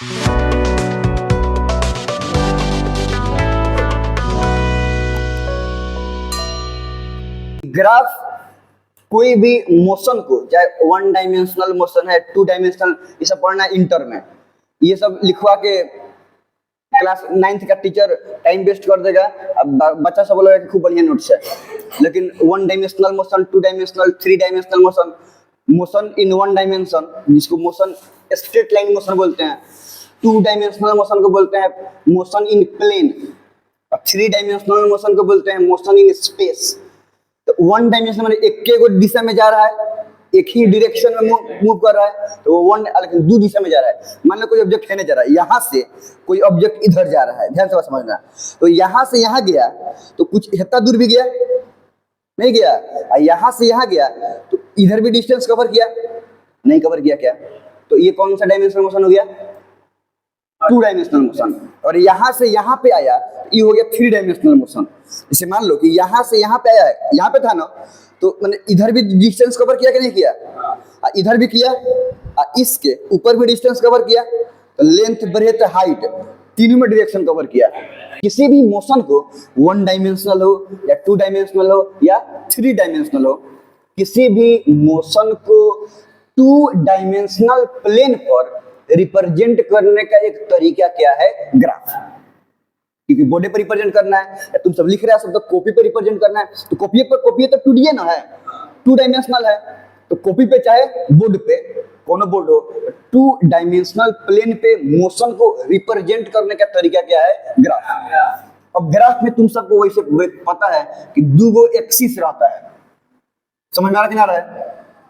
Graph कोई भी motion को, चाहे वन डायमेंशनल मोशन है, टू डायमेंशनल, ये सब पढ़ना है इंटर में। ये सब लिखवा के क्लास 9th का टीचर टाइम वेस्ट कर देगा। अब बच्चा सब बोलेगा कि खूब बढ़िया नोट्स है, लेकिन one dimensional motion, two dimensional, three dimensional motion, motion in one dimension जिसको मोशन स्ट्रेट लाइन मोशन बोलते हैं, टू डायमेंशनल मोशन को बोलते हैं मोशन इन प्लेन, और थ्री डायमेंशनल मोशन को बोलते हैं मोशन इन स्पेस। तो वन डायमेंशन में एक के दिशा में जा रहा है, एक ही डायरेक्शन में मूव कर रहा है, तो वो वन लेकिन दो दिशा में जा रहा है। मान लो कोई ऑब्जेक्ट है जा रहा है, यहाँ से कोई ऑब्जेक्ट इधर जा रहा है, ध्यान से समझना। तो यहाँ से यहाँ गया तो कुछ इतना दूर भी गया नहीं गया, और यहाँ से यहाँ गया तो इधर भी डिस्टेंस कवर किया नहीं कवर किया क्या? तो ये कौन सा डायमेंशनल मोशन हो गया? Two dimensional motion. और यहाँ से यहाँ पे आया तो ये हो गया थ्री डायमेंशनल मोशन। जैसे मान लो कि यहाँ से यहाँ पे आया है, यहाँ पे था ना, तो मैंने इधर भी डिस्टेंस कवर किया कि नहीं किया? इधर भी किया, इसके ऊपर भी डिस्टेंस कवर किया, तो लेंथ, ब्रेथ, हाइट तीनों में डायरेक्शन कवर किया। किसी भी मोशन को वन डायमेंशनल हो या टू डायमेंशनल हो या थ्री डायमेंशनल हो, किसी भी मोशन को टू डायमेंशनल प्लेन पर रिप्रेजेंट करने का एक तरीका क्या है? ग्राफ। क्योंकि बोर्ड पर रिप्रेजेंट करना है, या तुम सब लिख रहे हो सब, तो कॉपी पे रिप्रेजेंट करना है, तो कॉपी पर कॉपी तो 2D ना है, टू डायमेंशनल है, तो कॉपी पे चाहे बोर्ड पे, कोनो बोर्ड हो, टू डायमेंशनल प्लेन पे मोशन को रिप्रेजेंट करने का तरीका क्या है? ग्राफ। अब ग्राफ में तुम सबको वैसे पता है कि दो गो एक्सिस रहता है, समझ में आ रहा कि नहीं आ रहा है?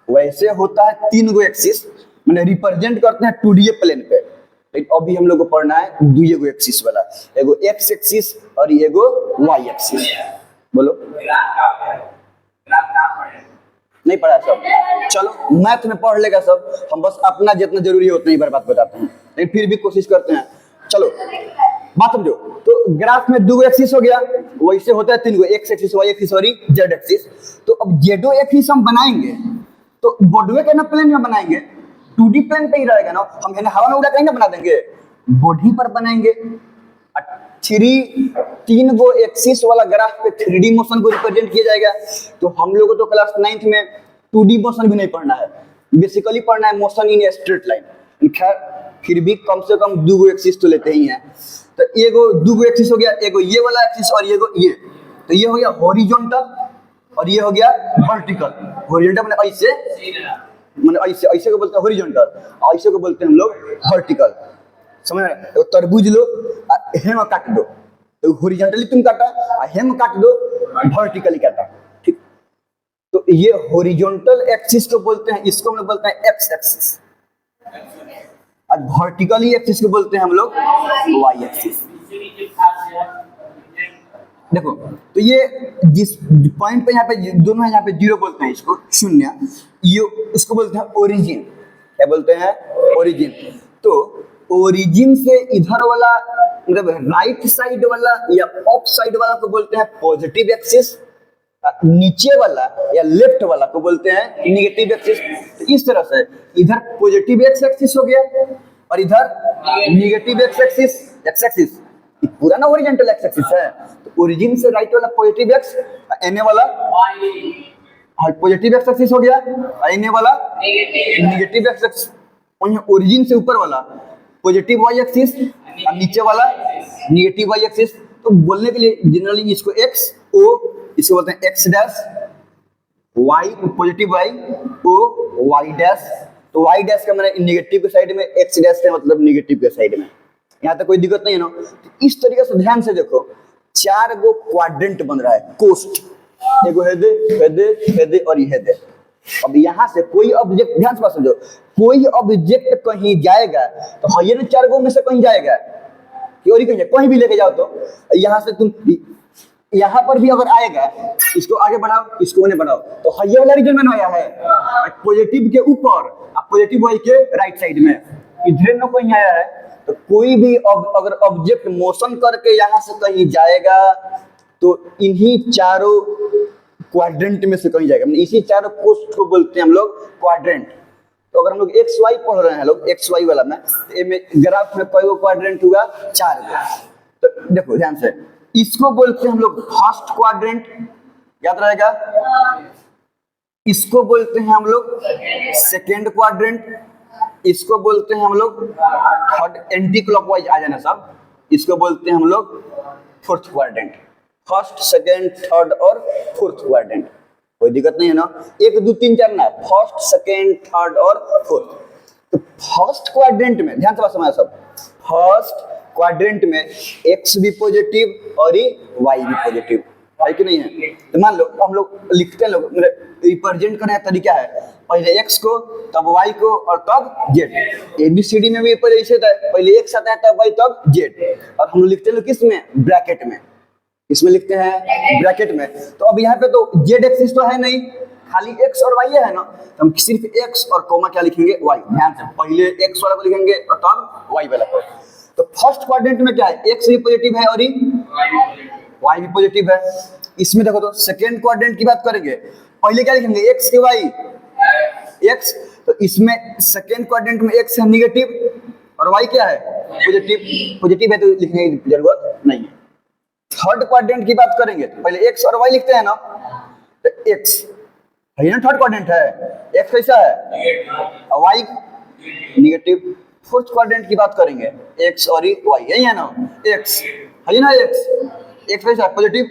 वैसे होता है तीन गो एक्सिस, मैंने रिप्रेजेंट करते हैं 2D प्लेन पे। लेकिन अभी हम लोग को पढ़ना है दुई गो एक्सिस वाला, एगो एक्स एक्सिस और एगो वाई एक्सिस। बोलो नहीं पढ़ा सब? चलो मैथ में पढ़ लेगा सब, हम बस अपना जितना जरूरी है उतना ही बार बात बताते हैं, लेकिन फिर भी कोशिश करते हैं। चलो बात समझो। तो ग्राफ में दो एक्सिस हो गया, वैसे होता है तीन गो, एक्स एक्सिस, वाई एक्सिस और जेड एक्सिस। तो अब जेडो एक्सिस हम बनाएंगे तो बॉडवे के ना प्लेन में बनाएंगे, 2D प्लेन पे ही रहेगा ना, हम हवा में उड़ा कहीं ना बना देंगे, बॉडी पर बनाएंगे। तीन गो एक्सिस वाला ग्राफ पे 3D मोशन को रिप्रेजेंट किया जाएगा। तो हम लोगों को तो क्लास 9th में 2D मोशन भी नहीं पढ़ना है, बेसिकली पढ़ना है मोशन इन स्ट्रेट लाइन। खैर फिर भी कम से कम दो गो एक्सिस तो लेते ही हैं। तो एगो दो गो एक्सिस हो गया, एगो ये वाला एक्सिस और एगो ये, तो ये हो गया हॉरिजॉन्टल और ये हो गया वर्टिकल। हॉरिजॉन्टल माने ऐसे, माने ऐसे, ऐसे को बोलते हैं हॉरिजॉन्टल, ऐसे को बोलते हैं हम लोग वर्टिकल। समझ में? तो तरबूज लो, हेम काट दो, तो हॉरिजॉन्टली तुम काटा, हेम काट दो, वर्टिकली काटा, ठीक। तो ये हॉरिजॉन्टल एक्सिस को बोलते हैं, इसको हम लोग बोलते हैं एक्स एक्सिस, और वर्टिकली एक्सिस को बोलते हैं हम लोग वाई एक्सिस। देखो तो ये जिस पॉइंट पे यहाँ पे दोनों है, यहाँ पे जीरो बोलते हैं इसको, शून्य, ये इसको बोलते हैं ओरिजिन। क्या बोलते हैं? ओरिजिन। तो ओरिजिन से इधर वाला मतलब राइट साइड वाला या ऑफ साइड वाला को बोलते हैं पॉजिटिव एक्सिस, नीचे वाला या लेफ्ट वाला को बोलते हैं नेगेटिव एक्सिस। तो इस तरह से इधर पॉजिटिव एक्स एक्सिस हो गया और इधर negative x axis, x axis पूरा ना हॉरिजॉन्टल एक्स एक्सिस है। तो ओरिजिन से राइट वाला पॉजिटिव एक्स, एने वाला पॉजिटिव एक्स एक्सिस हो गया, एने वाला नेगेटिव एक्स एक्सिस। ओरिजिन से ऊपर वाला पॉजिटिव वाई एक्सिस और नीचे वाला नेगेटिव वाई एक्सिस। तो बोलने के लिए जनरली इसको एक्स ओ, इसको बोलते हैं X dash, Y positive Y O Y dash. तो वाई डैश का मतलब नेगेटिव के साइड में, एक्स डैश का मतलब नेगेटिव के साइड में। यहाँ तक कोई दिक्कत नहीं है ना? तो इस तरीके से ध्यान से देखो, चार गो क्वाड्रेंट बन रहा है, कोस्ट, एगो हेदे हेदे हेदे और ये हेदे। अब यहाँ से कोई ऑब्जेक्ट, ध्यान से बात समझो, कोई ऑब्जेक्ट कहीं जाएगा तो ये ना चार गो में से कहीं जाएगा कि और कहीं भी लेके जाओ, तो यहाँ से तुम यहाँ पर भी अगर आएगा, इसको आगे बढ़ाओ, इसको उन्हें बढ़ाओ, तो ये वाला रीजन में आया है पॉजिटिव के ऊपर, पॉजिटिव वाई के राइट साइड में, इधर ना कहीं आया है। तो कोई भी अगर ऑब्जेक्ट मोशन करके यहाँ से कहीं जाएगा तो इन्हीं चारों क्वाड्रेंट में से कहीं जाएगा, इसी चारों कोस्ट को बोलते हैं हम लोग क्वाड्रेंट। तो तो अगर हम लोग एक्स वाई पढ़ रहे हैं लोग एक्स वाई वाला में, तो ग्राफ में कई क्वाड्रेंट हुआ, 4 गो। तो देखो ध्यान से, इसको बोलते हैं हम लोग फर्स्ट क्वाड्रेंट, याद रहेगा। इसको बोलते हैं हम लोग सेकेंड क्वाड्रेंट, इसको बोलते हैं हम लोग थर्ड, एंटी क्लॉकवाइज आ जाना सब, इसको बोलते हैं हम लोग fourth quadrant. First, second, third और फोर्थ क्वाड्रेंट, कोई दिक्कत नहीं है ना। 1 2 3 4 ना, फर्स्ट, सेकेंड, थर्ड और फोर्थ। तो फर्स्ट क्वाड्रेंट में ध्यान से बात समझना सब, फर्स्ट क्वाड्रेंट में एक्स भी पॉजिटिव और वाई भी पॉजिटिव है कि नहीं है। तो मान लो हम लोग लिखते हैं, लोग रिप्रेजेंट करने का तरीका है, पहले एक्स को, तब वाई को और तब जेड। एबीसीडी में भी पहले ऐसे था, पहले एक्स आता है तब वाई तब जेड, और हम लोग लिखते हैं किस में, ब्रैकेट में, इसमें लिखते हैं ब्रैकेट में। तो अब यहाँ पे तो जेड एक्सिस तो है नहीं, खाली एक्स और वाई है ना, तो हम सिर्फ एक्स और कोमा क्या लिखेंगे, वाई। ध्यान से, पहले एक्स वाला को लिखेंगे और तब वाई वाला को। तो फर्स्ट क्वाड्रेंट में क्या है, एक्स भी पॉजिटिव है और वाई भी पॉजिटिव है। इसमें देखो तो सेकेंड क्वाड्रेंट की बात करेंगे, पहले क्या लिखेंगे, एक्स के वाई, एक्स। तो इसमें सेकेंड क्वाड्रेंट में एक्स है निगेटिव और वाई क्या है, पॉजिटिव। पॉजिटिव है तो लिखने की जरूरत नहीं है। थर्ड क्वाड्रेंट की बात करेंगे तो पहले एक्स और वाई लिखते हैं ना, तो एक्स है ना, थर्ड क्वाड्रेंट है, एक्स कैसा है, वाई निगेटिव। फोर्थ क्वाड्रेंट की बात करेंगे, एक्स और वाई, यही है ना, एक्स है ना, एक्स कैसा है, पॉजिटिव,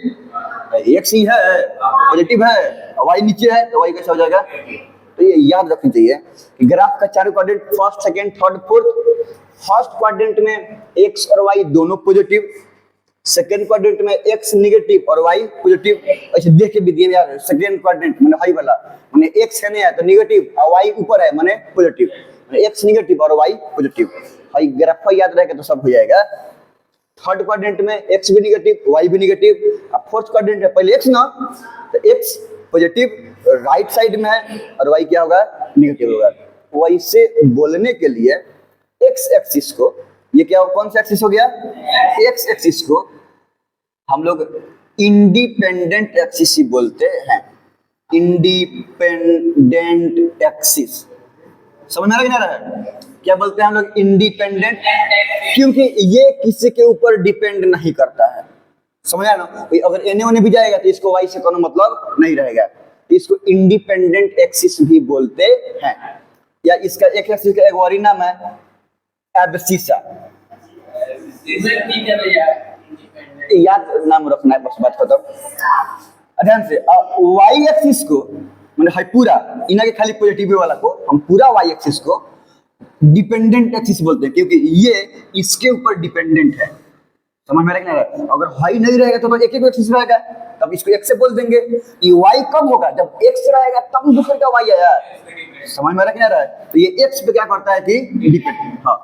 एक्स ही है, पॉजिटिव है, वाई नीचे है, तो वाई कैसा हो जाएगा। तो ये याद रखनी चाहिए कि ग्राफ का चारों quadrant, first, second, third, fourth. First quadrant में एक्स और वाई दोनों पॉजिटिव, सेकेंड क्वाड्रेंट में एक्स निगेटिव और वाई पॉजिटिव। ऐसे देख के भी दिए यार, सेकेंड क्वाड्रेंट माने हाई वाला, माने एक्स है नहीं है तो निगेटिव और वाई ऊपर है माने पॉजिटिव, माने एक्स निगेटिव और वाई पॉजिटिव। हाई ग्राफ याद रहेगा तो सब हो जाएगा। थर्ड क्वाड्रेंट में एक्स भी निगेटिव, वाई भी निगेटिव। अब फोर्थ क्वाड्रेंट है, पहले एक्स ना, तो एक्स पॉजिटिव राइट साइड में है और वाई क्या होगा, निगेटिव होगा। वैसे बोलने के लिए एक्स एक्सिस को, ये क्या कौन सा एक्सिस हो गया, एक्स एक्सिस को हम लोग इंडिपेंडेंट एक्सिस ही बोलते हैं, इंडिपेंडेंट एक्सिस। समझ में आ रहा है क्या बोलते हैं हम लोग, इंडिपेंडेंट, क्योंकि ये किसी के ऊपर डिपेंड नहीं करता है। समझ आया ना, अगर एने ओने भी जाएगा तो इसको वाई से कोई मतलब नहीं रहेगा, इसको इंडिपेंडेंट एक्सिस भी बोलते हैं। या इसका एक एक्सिस का एक और ही नाम है एब्सिसा, याद नाम रखना है, बस बात खत्म। ध्यान से, वाई एक्सिस को मतलब है पूरा, इना के खाली पॉजिटिव वाला को हम पूरा वाई एक्सिस को डिपेंडेंट एक्सिस बोलते हैं, क्योंकि ये इसके ऊपर डिपेंडेंट है। समझ में आ रहा है। अगर वाई नहीं रहेगा तो एक ही एक्सिस रहेगा, तब इसको एक्स से बोल देंगे। ये वाई कब होगा, जब एक्स रहेगा तब दूसरे का वाई आया। समझ में आ रहा है। तो ये एक्स पे क्या करता है कि डिपेंड, हाँ,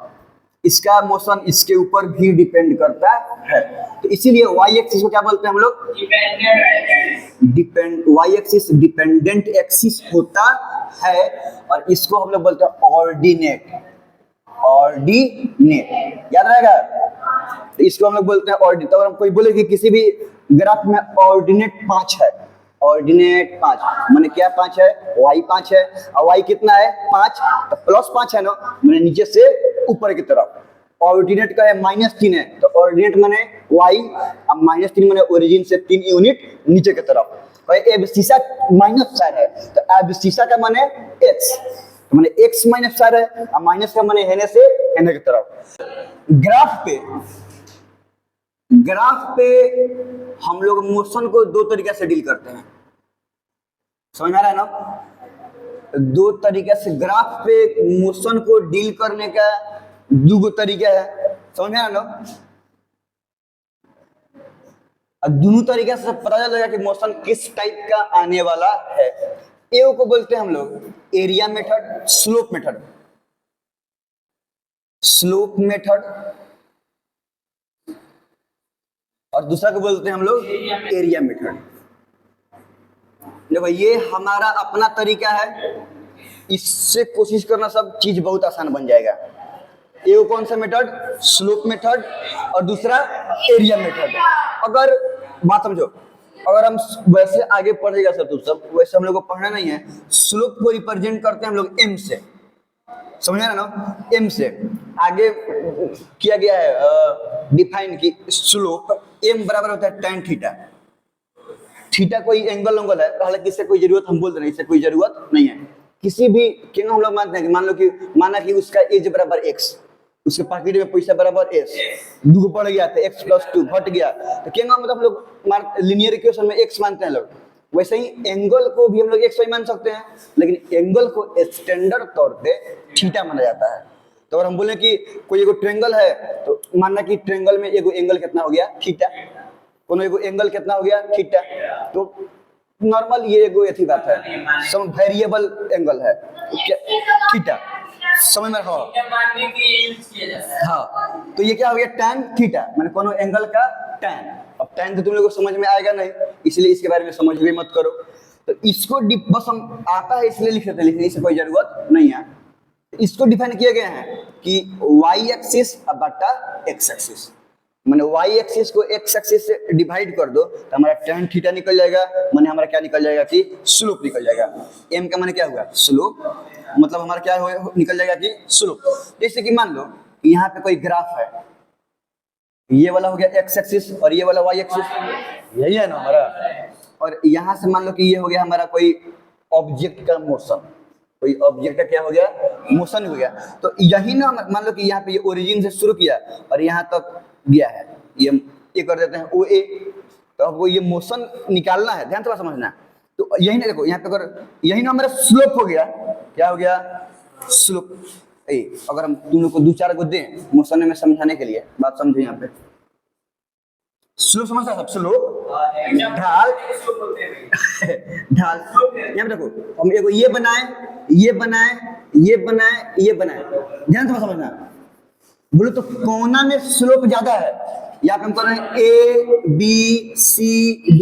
इसका मोशन इसके ऊपर भी डिपेंड करता है। तो इसीलिए वाई एक्सिस को क्या बोलते हैं हम लोग, वाई एक्सिस डिपेंडेंट एक्सिस होता है, और इसको हम लोग बोलते हैं ऑर्डिनेट। ऑर्डिनेट याद रहेगा, तो इसको हम लोग बोलते हैं ऑर्डिनेट। तो अगर हम कोई बोले कि किसी भी ग्राफ में ऑर्डिनेट 5 है, ऑर्डिनेट 5 माने क्या, 5 है, वाई 5 है, और वाई कितना है 5, तो प्लस 5 है ना, माने नीचे से ऊपर की तरफ। ऑर्डिनेट का है -3 है, तो ऑर्डिनेट माने वाई, अब -3 माने ओरिजिन से 3 यूनिट नीचे की तरफ। और एब्सिसा -4 है, तो एब्सिसा का माने एक्स, तो माने एक्स -4 है, और माइनस का माने हेने से हेने की तरफ। ग्राफ पे हम लोग मोशन को 2 तरीके से डील करते हैं। समझ में आ रहा है ना, 2 तरीके से ग्राफ पे मोशन को डील करने का 2 तरीका है। समझ में आ रहा है ना, दोनों तरीके से पता चल जाएगा कि मोशन किस टाइप का आने वाला है। ए को बोलते हैं हम लोग area method, slope method, slope method, और दूसरा को बोलते हैं हम लोग एरिया मेथड। देखो ये हमारा अपना तरीका है, इससे कोशिश करना सब चीज बहुत आसान बन जाएगा। ये कौन सा मेथड, स्लोप मेथड, और दूसरा एरिया मेथड। अगर बात समझो, अगर हम वैसे आगे पढ़ेगा सब तो सब वैसे हम लोग को पढ़ना नहीं है। स्लोप को रिप्रेजेंट करते हैं हम लोग एम से, समझ में ना, एम से आगे किया गया है डिफाइन की स्लोप एम बराबर होता है tan थीटा। थीटा कोई एंगल है, हालांकि इससे कोई जरूरत, हम बोल रहे हैं इससे कोई जरूरत नहीं है। किसी भी क्यों हम लोग मानते हैं कि माना कि उसका एज बराबर x, उसके पॉकेट में पैसा बराबर s, दो बढ़ गया तो x + 2 घट गया, तो क्या मतलब हम लोग लीनियर इक्वेशन में x मानते हैं लोग, वैसे ही एंगल को भी हम लोग x y मान सकते हैं, लेकिन एंगल को स्टैंडर्ड तौर पे थीटा माना जाता है। तो अगर हम बोले कि कोई एगो ट्रायंगल है तो मानना कि ट्रायंगल में एगो एंगल कितना हो गया थीटा, कोनो एगो एंगल कितना हो गया थीटा, तो नॉर्मल ये एगो ऐसी बात है, सम वेरिएबल एंगल है थीटा, समझ में हो हाँ। तो ये क्या हो गया tan थीटा, माने कोनो एंगल का tan। अब tan तो तुम लोगों को समझ में आएगा नहीं, इसलिए इसके बारे में समझ भी मत करो। तो इसको बस हम आता है इसलिए लिख देते हैं, लिखने की कोई जरूरत नहीं है। इसको डिफाइन किया गया है कि y एक्सिस बटा x एक्सिस, माने y एक्सिस को x एक्सिस से डिवाइड कर दो तो हमारा tan थीटा निकल जाएगा, माने हमारा क्या निकल जाएगा कि स्लोप निकल जाएगा। m का माने क्या हुआ स्लोप, मतलब हमारा क्या निकल जाएगा कि स्लोप। जैसे कि मान लो यहाँ पे कोई ग्राफ है, ये वाला हो गया x एक्सिस और ये वाला y एक्सिस, यही है ना हमारा, और यहाँ से मान लो कि ये हो गया हमारा कोई ऑब्जेक्ट का मोशन, कोई ऑब्जेक्ट का क्या हो गया मोशन हो गया। तो यही ना मान लो कि यहाँ पे ये ओरिजिन से शुरू किया और यहाँ तक गया है, ये कर देते हैं OA, तो आपको ये मोशन निकालना है, ध्यान से समझना। तो यही ना देखो यहाँ पे अगर यही ना हमारा स्लोप हो गया, क्या हो गया स्लोप। अगर हम तुम लोग को 2-4 को दें मोशन में समझाने के लिए, बात समझो यहाँ पे स्लोप समझता है सब, स्लोप ढाल ढाल। यहाँ पे देखो हम एगो ये बनाए ये बनाए ये बनाए ये बनाए, ध्यान से समझना। बोलो तो कोना में स्लोप ज्यादा है, यहाँ पे हम कर रहे हैं ABCD,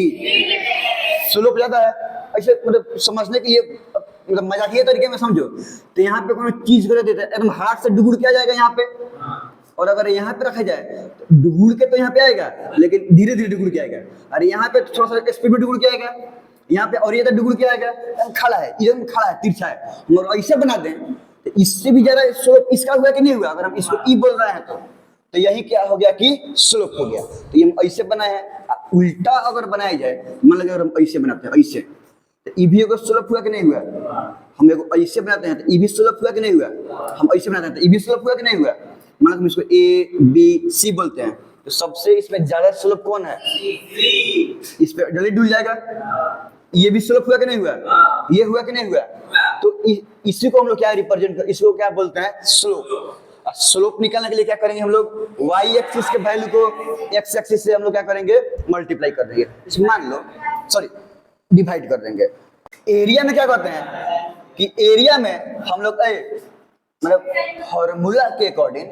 स्लोप ज्यादा है। ऐसे मतलब समझने के लिए मतलब मजाकिया तरीके में समझो तो यहाँ पे कोनो चीज को देते हैं एकदम हाथ से डुगुड़ के आ जाएगा यहाँ पे, और अगर यहाँ पे रखा जाए तो डुगुड़ के तो यहाँ पे आएगा लेकिन धीरे धीरे डुगुड़ के आएगा, अरे यहाँ पे थोड़ा सा स्पीड में डुगुड़ के आएगा यहाँ पे, और ये तो डुगुड़ के आएगा खड़ा है, एकदम खड़ा है तिरछा है। हम ऐसे बना दें तो इससे भी ज्यादा स्लोप इसका हुआ कि नहीं हुआ, अगर हम इसको ई बोल रहे हैं तो यही क्या हो गया कि स्लोप हो गया। तो ये हम ऐसे बनाए हैं, उल्टा अगर बनाया जाए, मान लो अगर हम ऐसे बनाते हैं ऐसे, तो ई भी एगो स्लोप हुआ कि नहीं हुआ। हम एगो ऐसे बनाते हैं तो ई भी स्लोप हुआ कि नहीं हुआ, हम ऐसे बनाते हैं तो ई भी स्लोप हुआ कि नहीं हुआ। मान लो हम इसको ABC बोलते हैं, तो सबसे इसमें ज्यादा स्लोप कौन है, इस पे जल्दी डूल जाएगा। ये भी स्लोप हुआ कि नहीं हुआ, ये हुआ कि नहीं हुआ। तो इसी को हम लोग क्या रिप्रेजेंट कर, इसको क्या बोलते हैं स्लोप। स्लोप निकालने के लिए क्या करेंगे हम लोग, y एक्सिस के वैल्यू को x एक्सिस से हम लोग क्या करेंगे मल्टीप्लाई कर देंगे, मान लो सॉरी डिवाइड कर देंगे। एरिया में क्या करते हैं कि एरिया में हम लोग मतलब फॉर्मूला के अकॉर्डिंग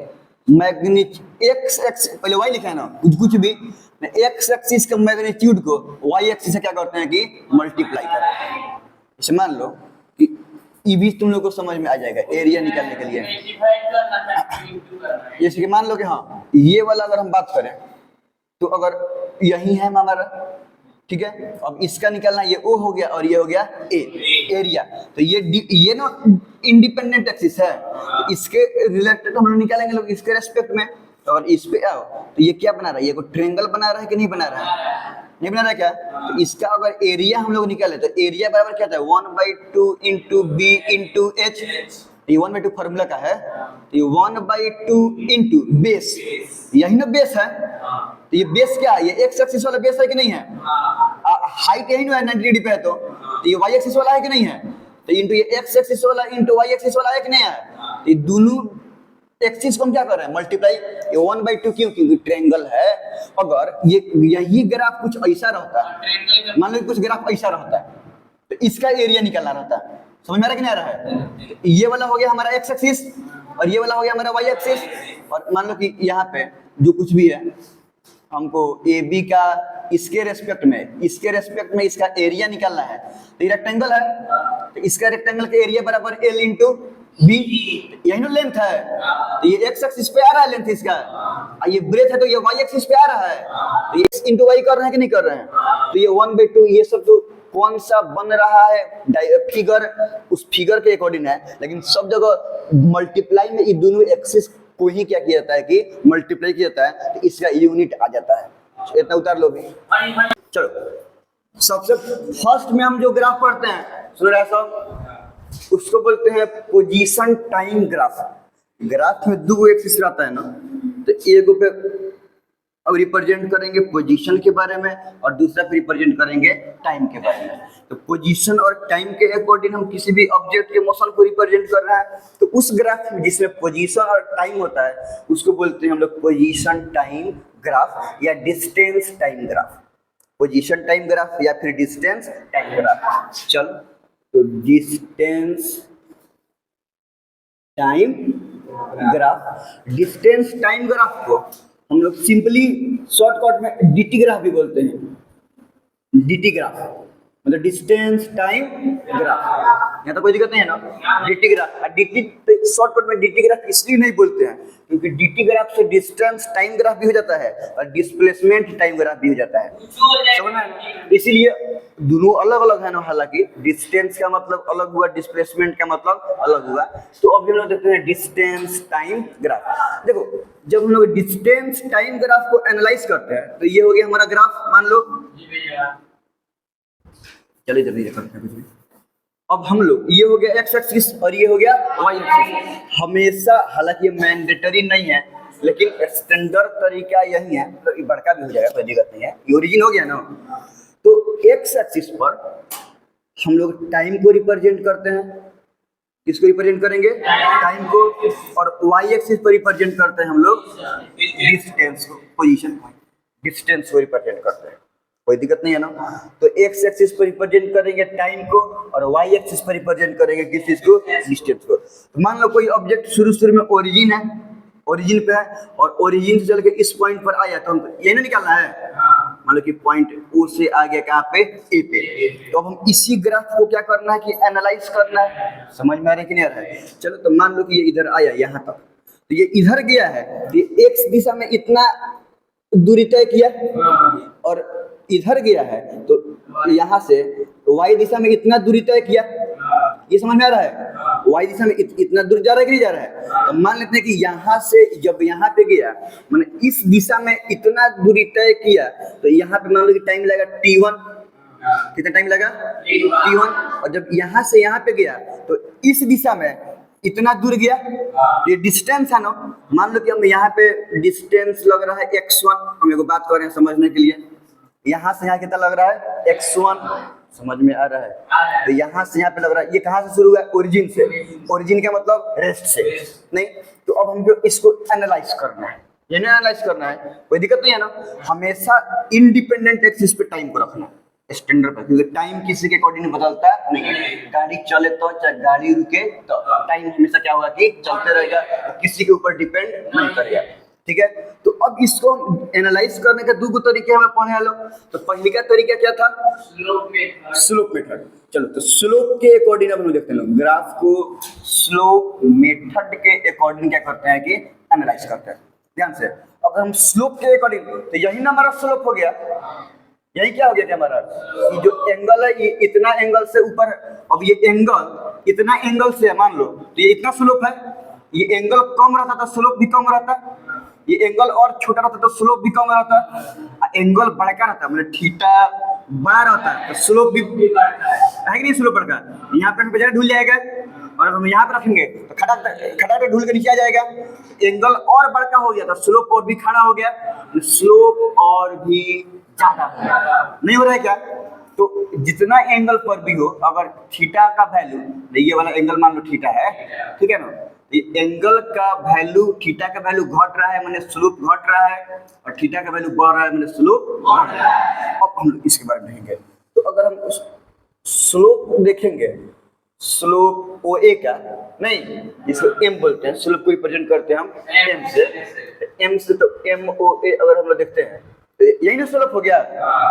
मैग्नीट्यूड x पहले y लिखा है ना, कुछ भी x एक्सिस का मैग्नीट्यूड को y एक्सिस से क्या करते हैं कि मल्टीप्लाई करते हैं। इसे मान लो कि ये भी तुम लोग को समझ में आ जाएगा एरिया निकालने के लिए। जैसे कि मान लो कि हाँ ये वाला अगर हम बात करें तो अगर यही है हमारा, ठीक है, अब इसका निकालना, ये O हो गया और ये हो गया A एरिया। तो ये ना इंडिपेंडेंट एक्सिस है, तो इसके रिलेटेड हम लोग निकालेंगे लोग इसके रेस्पेक्ट में। तो अगर इस पे आओ तो ये क्या बना रहा है, ये कोई ट्रायंगल बना रहा है कि नहीं बना रहा है, नहीं बना रहा है क्या। तो इसका अगर एरिया हम लोग निकाले तो एरिया बराबर क्या था 1/2 × B × H, ये 1/2 फार्मूला का है, तो ये 1/2 × बेस, यही ना बेस है। तो ये बेस क्या है, ये x एक्सिस वाला बेस है कि नहीं है, हाइट यही ना है 90 डिग्री पे है, तो ये y एक्सिस वाला है कि नहीं है, तो इंटू ये x एक्सिस वाला इंटू y एक्सिस वाला है कि नहीं है। तो ये दोनों एक्सिस को हम क्या कर रहे हैं मल्टीप्लाई, ये 1/2 क्यों, क्योंकि ट्रायंगल है। अगर ये यही ग्राफ कुछ ऐसा रहता है, मान लो कुछ ग्राफ ऐसा रहता है तो इसका एरिया निकालना रहता है, समझ में आ रहा कि नहीं आ रहा है। ये वाला हो गया हमारा x एक्सिस और ये वाला हो गया हमारा y एक्सिस, और मान लो कि यहाँ पे जो कुछ भी है हमको AB का इसके रेस्पेक्ट में इसका एरिया निकालना है। तो ये रेक्टेंगल है, तो इसका रेक्टेंगल का एरिया बराबर L × B, यही ना लेंथ है, तो ये x एक्सिस पे आ रहा है लेंथ इसका, और ये ब्रेथ है तो ये y एक्सिस पे आ रहा है, तो ये x × y कर रहे हैं कि नहीं कर रहे हैं। तो ये 1/2 ये सब तो कौन सा बन रहा है फिगर उस फिगर के अकॉर्डिंग है, लेकिन सब जगह मल्टीप्लाई में ये दोनों एक्सिस को ही क्या किया जाता है कि मल्टीप्लाई किया जाता है, तो इसका यूनिट आ जाता है। इतना उतार लो भी। चलो सबसे फर्स्ट में हम जो ग्राफ पढ़ते हैं सुन रहे सब, उसको बोलते हैं पोजीशन टाइम ग्राफ। ग्राफ में दो एक्सिस रहता है ना, तो एक पे अब रिप्रेजेंट करेंगे पोजीशन के बारे में और दूसरा पे रिप्रेजेंट करेंगे टाइम के बारे में। तो पोजीशन और टाइम के अकॉर्डिंग हम किसी भी ऑब्जेक्ट के मोशन को रिप्रेजेंट कर रहे हैं, तो उस ग्राफ में जिसमें पोजीशन और टाइम होता है उसको बोलते हैं हम लोग पोजीशन टाइम ग्राफ या distance time graph. Position time graph या फिर डिस्टेंस टाइम ग्राफ। चलो तो distance time graph, distance time graph को हम लोग सिंपली शॉर्टकट में डीटी ग्राफ भी बोलते हैं। डीटी ग्राफ मतलब डिस्टेंस टाइम ग्राफ, यहाँ तो कोई दिक्कत नहीं है ना। डीटी ग्राफ, डीटी शॉर्टकट में डीटी ग्राफ इसलिए नहीं बोलते हैं क्योंकि डीटी ग्राफ से डिस्टेंस टाइम ग्राफ भी हो जाता है और डिस्प्लेसमेंट टाइम ग्राफ भी हो जाता है, समझ में। इसीलिए दोनों अलग अलग है ना, हालांकि डिस्टेंस का मतलब अलग हुआ, डिस्प्लेसमेंट का मतलब अलग हुआ। तो अभी हम लोग देखते हैं डिस्टेंस टाइम ग्राफ। देखो जब हम लोग डिस्टेंस टाइम ग्राफ को एनालाइज करते हैं तो ये हो गया हमारा ग्राफ, मान लो। चलिए जल्दी करते हैं कुछ भी। अब हम लोग ये हो गया एक्स एक्सिस और ये हो गया वाई एक्सिस। हमेशा, हालांकि ये मैंडेटरी नहीं है लेकिन स्टैंडर्ड तरीका यही है, तो ये बड़का भी हो जाएगा, कोई दिक्कत नहीं है, ये ओरिजिन हो गया ना। तो एक्स एक्सिस पर हम लोग टाइम को रिप्रेजेंट करते हैं, किसको रिप्रेजेंट करेंगे? टाइम को। और वाई एक्सिस पर रिप्रेजेंट करते हैं हम लोग डिस्टेंस को, पोजीशन को, डिस्टेंस को रिप्रेजेंट करते हैं, कोई दिक्कत नहीं है ना। तो एक्स एक्सिस पर रिप्रेजेंट करेंगे टाइम को और वाई एक्सिस पर रिप्रेजेंट करेंगे किस चीज को? डिस्टेंस को। तो मान लो कोई ऑब्जेक्ट शुरू में ओरिजिन है, ओरिजिन पे है और ओरिजिन से चल के इस पॉइंट पर आया, तो हम ये नहीं निकालना है, मान लो कि पॉइंट ओ से आ गया कहाँ पे? ए पे। तो अब हम इसी ग्राफ को क्या करना है कि एनालाइज करना है। समझ में आ रहा है कि नहीं आ रहा है? चलो तो मान लो कि ये इधर आया यहाँ तक, तो ये इधर गया है, तो ये एक्स दिशा में इतना दूरी तय किया और इधर गया है तो यहाँ से वाई दिशा में इतना दूरी तय किया। ये समझ में आ रहा है? वाई दिशा में इतना दूर जा रहा है कि नहीं जा रहा है? तो मान लेते हैं कि यहाँ से जब यहाँ पे गया, माने इस दिशा में इतना दूरी तय किया, तो यहाँ पे मान लो कि टाइम लगा t1। कितना टाइम लगा? t1। और जब यहाँ से यहाँ पे गया तो इस दिशा में इतना दूर गया, ये डिस्टेंस है ना। मान लो कि हम यहाँ पे डिस्टेंस लग रहा है x1, हम एगो बात कर रहे हैं समझने के लिए। यहाँ से यहाँ कितना लग रहा है? x1, समझ में आ रहा है? तो यहाँ से यहाँ पे लग रहा है, ये कहाँ से शुरू हुआ है? ओरिजिन से। ओरिजिन का मतलब रेस्ट से, नहीं। तो अब हमको इसको एनालाइज करना है, ये नहीं एनालाइज करना है, कोई दिक्कत नहीं है ना। हमेशा इंडिपेंडेंट एक्सिस पे टाइम को रखना स्टैंडर्ड पर, क्योंकि टाइम किसी के अकॉर्डिंग बदलता नहीं। गाड़ी चले तो चाहे गाड़ी रुके तो टाइम हमेशा क्या होगा कि चलते रहेगा, तो किसी के ऊपर डिपेंड नहीं करेगा, ठीक है। तो अब इसको एनालाइज करने के दो तरीके हमें पढ़े लो। तो पहले का तरीका क्या था? Slope method. चलो तो स्लोप के अकॉर्डिंग अब हम देखते हैं, ग्राफ को स्लोप मेथड के अकॉर्डिंग क्या करते हैं कि एनालाइज करते हैं। ध्यान से, अगर हम स्लोप के अकॉर्डिंग, तो यही ना हमारा स्लोप हो गया, यही क्या हो गया था हमारा? ये जो एंगल है ये इतना एंगल से ऊपर, अब ये एंगल इतना एंगल से है मान लो, तो ये इतना स्लोप है। ये एंगल कम रहता तो स्लोप भी कम रहता, ये एंगल और छोटा रहता तो स्लोप भी कम रहता। एंगल बड़का रहता मतलब थीटा बड़ा रहता है तो स्लोप भी है कि नहीं? स्लोप बड़का, यहाँ पे हम ढूल जाएगा और हम यहाँ पे रखेंगे तो खड़ा पे ढूल के नीचे आ जाएगा। एंगल और बड़का हो गया तो स्लोप और भी खड़ा हो गया, स्लोप और भी ज्यादा नहीं हो रहा है क्या? तो जितना एंगल पर भी हो, अगर थीटा का वैल्यू, ये वाला एंगल मान लो थीटा है, ठीक है ना, एंगल का वैल्यू, थीटा का वैल्यू घट रहा है, माने स्लोप घट रहा है, और थीटा का वैल्यू बढ़ रहा है, माने स्लोप बढ़ रहा है। अब हम इसके बारे में देखेंगे। तो अगर हम स्लोप देखेंगे, स्लोप ओ ए का नहीं, जिसको एम बोलते हैं, स्लोप को रिप्रेजेंट करते हैं हम एम से। एम से तो एम ओ ए अगर हम लोग देखते हैं तो यही ना स्लोप हो गया।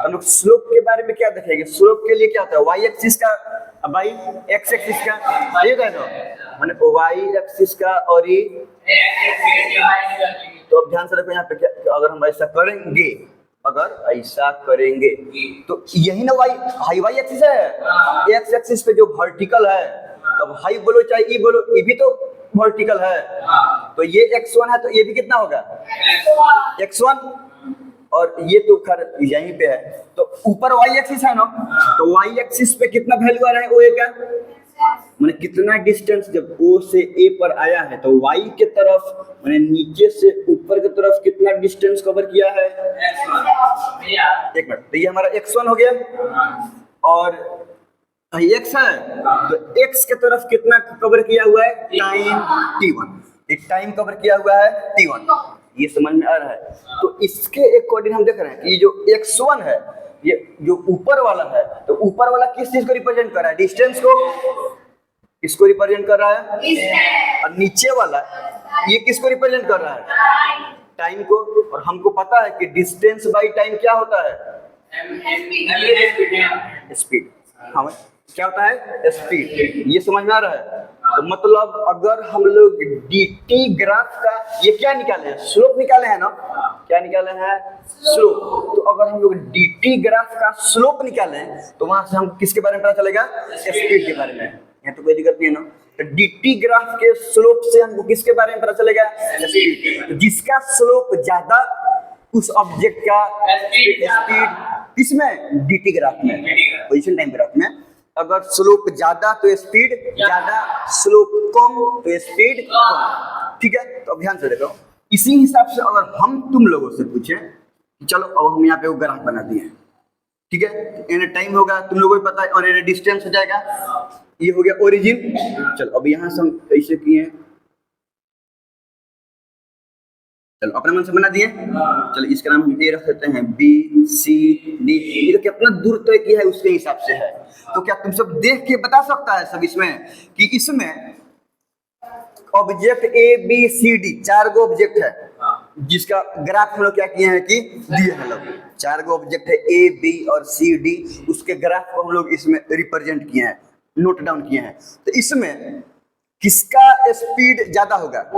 हम लोग स्लोप के बारे में क्या देखेंगे? स्लोप के लिए क्या होता है? वाई एक्सिस का बाई एक्स एक्सिस का, ये कह दो माने वाई एक्सिस का और ये। तो अब ध्यान से रखो यहाँ पे क्या, अगर हम ऐसा करेंगे अगर ऐसा करेंगे तो यही ना वाई वाई एक्सिस है, एक्स एक्सिस पे जो वर्टिकल है, तब हाई बोलो चाहे ई बोलो, ये भी तो वर्टिकल है, तो ये x1 है तो ये भी कितना होगा x1, और ये तो खैर यहीं पे है, तो ऊपर y एक्सिस है ना, तो y एक्सिस पे कितना वैल्यू आ रहा है OA का, मैंने कितना डिस्टेंस जब O से A पर आया है, तो y के तरफ मैंने नीचे से ऊपर की तरफ कितना डिस्टेंस कवर किया है, एक मिनट, तो ये हमारा x1 हो गया, और x है तो x के तरफ कितना कवर किया हुआ है, टाइम t1, एक टाइम कवर किया हुआ है t1, ये समझ में आ रहा है। तो इसके अकॉर्डिंग हम देख रहे हैं कि ये जो x1 है, ये जो ऊपर वाला है, तो ऊपर वाला किस चीज को रिप्रेजेंट कर रहा है, डिस्टेंस को, इसको रिप्रेजेंट कर रहा है, और नीचे वाला ये किसको रिप्रेजेंट कर रहा है, टाइम को, और हमको पता है कि डिस्टेंस बाय टाइम क्या होता है, स्पीड, हाँ क्या होता है, स्पीड, ये समझ में आ रहा है। तो मतलब अगर हम लोग dt ग्राफ का ये क्या निकाले हैं, स्लोप निकाले हैं ना, क्या निकाले हैं, स्लोप, तो अगर हम लोग dt ग्राफ का स्लोप निकाले तो वहां से हम किसके बारे में पता चलेगा, स्पीड के बारे में, यहाँ तो कोई दिक्कत नहीं है ना। तो dt ग्राफ के स्लोप से हमको किसके बारे में पता चलेगा, स्पीड, जिसका स्लोप ज्यादा उस ऑब्जेक्ट का स्पीड, इसमें dt ग्राफ में, पोजीशन टाइम ग्राफ में अगर स्लोप ज्यादा तो स्पीड ज्यादा, स्लोप कम तो स्पीड कम, ठीक है। तो अब ध्यान से देखो, इसी हिसाब से अगर हम तुम लोगों से पूछें कि चलो अब हम यहाँ पे वो ग्राफ बना दिए, ठीक है, एन टाइम होगा, तुम लोगों को पता है, और एन डिस्टेंस हो जाएगा, ये हो गया ओरिजिन। चलो अब यहाँ से हम कैसे किए, चलो अपने मन से बना दिए, चलो इसका नाम हम ये रख देते हैं BCD, ये तो कितना दूर तय किया है उसके हिसाब से है। तो क्या तुम सब देख के बता सकता है सब इसमें कि इसमें ऑब्जेक्ट ABCD 4 गो ऑब्जेक्ट है, जिसका ग्राफ हम लोग क्या किए हैं कि दिए हैं लोग, 4 गो ऑब्जेक्ट है A B और C D, उसके ग्राफ को हम लोग इसमें रिप्रेजेंट किए हैं, नोट डाउन किए हैं। तो इसमें किसका स्पीड ज्यादा होगा,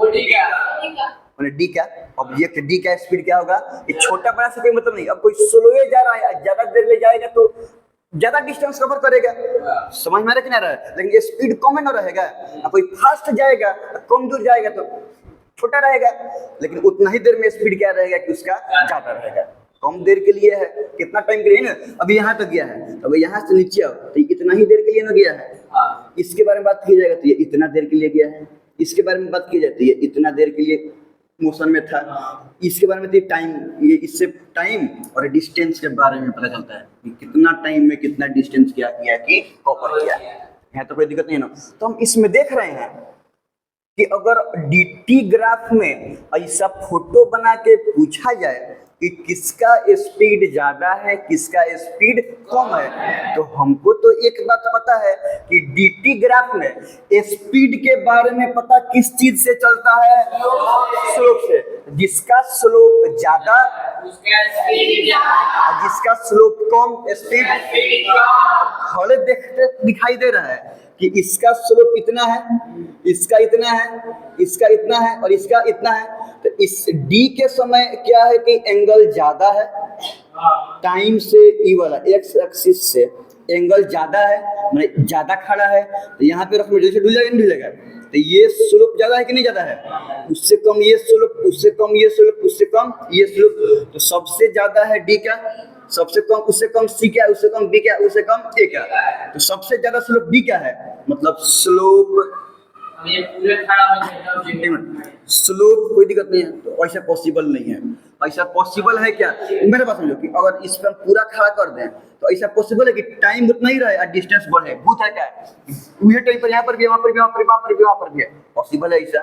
डी का ऑब्जेक्ट डी का स्पीड क्या होगा, ये छोटा बड़ा से कोई मतलब नहीं, अब कोई स्लो जा रहा है ज्यादा देर ले जाएगा तो ज्यादा डिस्टेंस कवर करेगा, समझ में आ रहा है, लेकिन स्पीड कम न रहेगा, अब कोई फास्ट जाएगा कम दूर जाएगा तो छोटा रहेगा, लेकिन उतना ही देर में स्पीड क्या रहेगा कि उसका ज्यादा रहेगा, कम देर के लिए है, कितना टाइम के लिए ना, अभी यहाँ तक गया है, अब यहाँ से नीचे आओ तो इतना ही देर के लिए ना गया है, इसके बारे में बात की जाएगा तो ये इतना देर के लिए गया है, इसके बारे में बात की जाती है इतना देर के लिए मोशन में था, इसके बारे में तो टाइम, ये इससे टाइम और डिस्टेंस के बारे में पता चलता है कि कितना टाइम में कितना डिस्टेंस क्या किया कि कवर किया, यहाँ तो कोई दिक्कत नहीं है ना। तो हम इसमें देख रहे हैं कि अगर dt ग्राफ में ऐसा फोटो बना के पूछा जाए कि किसका स्पीड ज्यादा है किसका स्पीड कम है, तो हमको तो एक बात पता है कि dt ग्राफ में स्पीड के बारे में पता किस चीज से चलता है, स्लोप से, जिसका स्लोप ज्यादा जिसका स्लोप कम स्पीड, थोड़े देखते दिखाई दे रहा है कि इसका स्लोप इतना है, इसका इतना है, इसका इतना है और इसका इतना है, तो इस d के समय क्या है कि एंगल ज्यादा है, टाइम से ई वाला x एक्सिस से एंगल ज्यादा है, मतलब ज्यादा खड़ा है, तो यहाँ पे रखो जैसे डुल जाएगा नहीं डुलेगा, तो ये स्लोप ज्यादा है कि नहीं ज्यादा है, उससे कम ये स्लोप, उससे कम ये स्लोप, उससे कम ये स्लोप, तो सबसे ज्यादा है d का, सबसे कम उससे कम C क्या, उससे कम B क्या, उससे कम A क्या, तो सबसे ज्यादा स्लोप D क्या है, मतलब स्लोप स्लोप कोई दिक्कत नहीं है, तो ऐसा पॉसिबल नहीं है, ऐसा पॉसिबल है क्या, मेरे पास समझो कि अगर इस पर पूरा खड़ा कर दें तो ऐसा पॉसिबल है कि टाइम उतना ही रहे और डिस्टेंस बढ़े, भूत है क्या, वही टाइम पर यहाँ पर भी, वहाँ पर भी, वहाँ पर भी, वहाँ पर भी, वहाँ पर भी है, पॉसिबल है ऐसा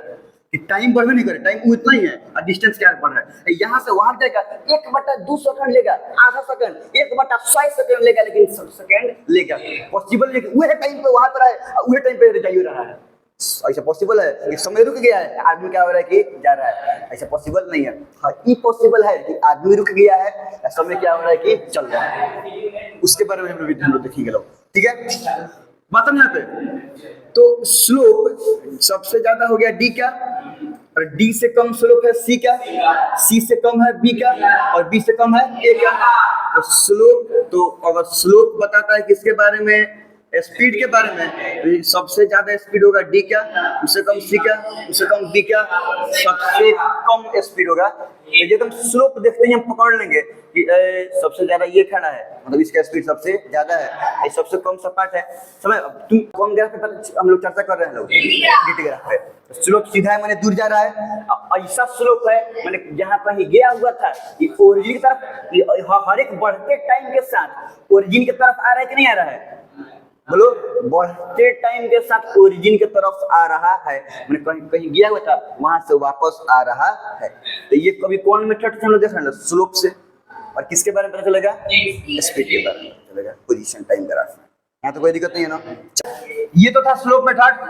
कि टाइम बढ़वे नहीं करे, टाइम उतना ही है और डिस्टेंस क्या बढ़ रहा है, यहाँ से वहां जाएगा 1/2 सेकंड लेगा, आधा सेकंड, 1/100 सेकंड लेगा, लेकिन सेकंड लेगा, पॉसिबल नहीं कि वही टाइम पे वहां पर है वही टाइम पे जाइए रहा है, ऐसा पॉसिबल है कि समय रुक गया है आदमी क्या हो रहा है कि जा रहा है, ऐसा पॉसिबल नहीं है। हाँ ये पॉसिबल है कि आदमी रुक गया है, समय क्या हो रहा है कि चल रहा है, उसके बारे में हम लोग ध्यान देखेंगे लोग, ठीक है बात समझ आते। तो स्लोप सबसे ज्यादा हो गया डी का, और डी से कम स्लोप है सी का, सी से कम है बी का, और बी से कम है ए का। तो स्लोप, तो अगर स्लोप बताता है किसके बारे में, स्पीड के बारे में, तो सबसे ज्यादा स्पीड होगा डी का, उससे कम सी का, उससे कम बी का, सबसे कम स्पीड होगा। तो ये तुम स्लोप देखते ही हम पकड़ लेंगे कि सबसे ज्यादा ये खड़ा है, मतलब इसका स्पीड सबसे ज्यादा है, ये सबसे कम सपाट है। समझ, तुम कौन ग्राफ पे हम लोग चर्चा कर रहे हैं लोग, डी ग्राफ पे। स्लोप सीधा है, मैंने दूर जा रहा है। ऐसा स्लोप है मैंने जहां कहीं गया हुआ था, ये ओरिजिन की तरफ हर एक बढ़ते टाइम के साथ ओरिजिन की तरफ आ रहा है कि नहीं आ रहा है, बोलो। बढ़ते टाइम के साथ ओरिजिन की तरफ आ रहा है, मैंने कहीं कहीं गया हुआ था वहां से वापस आ रहा है। तो ये कभी कौन मेथड से हम लोग देख रहे हैं, स्लोप से। और किसके बारे में पता चलेगा, स्पीड के बारे में पता चलेगा, पोजीशन टाइम ग्राफ में। यहाँ तो कोई दिक्कत नहीं है ना। ये तो था स्लोप मेथड।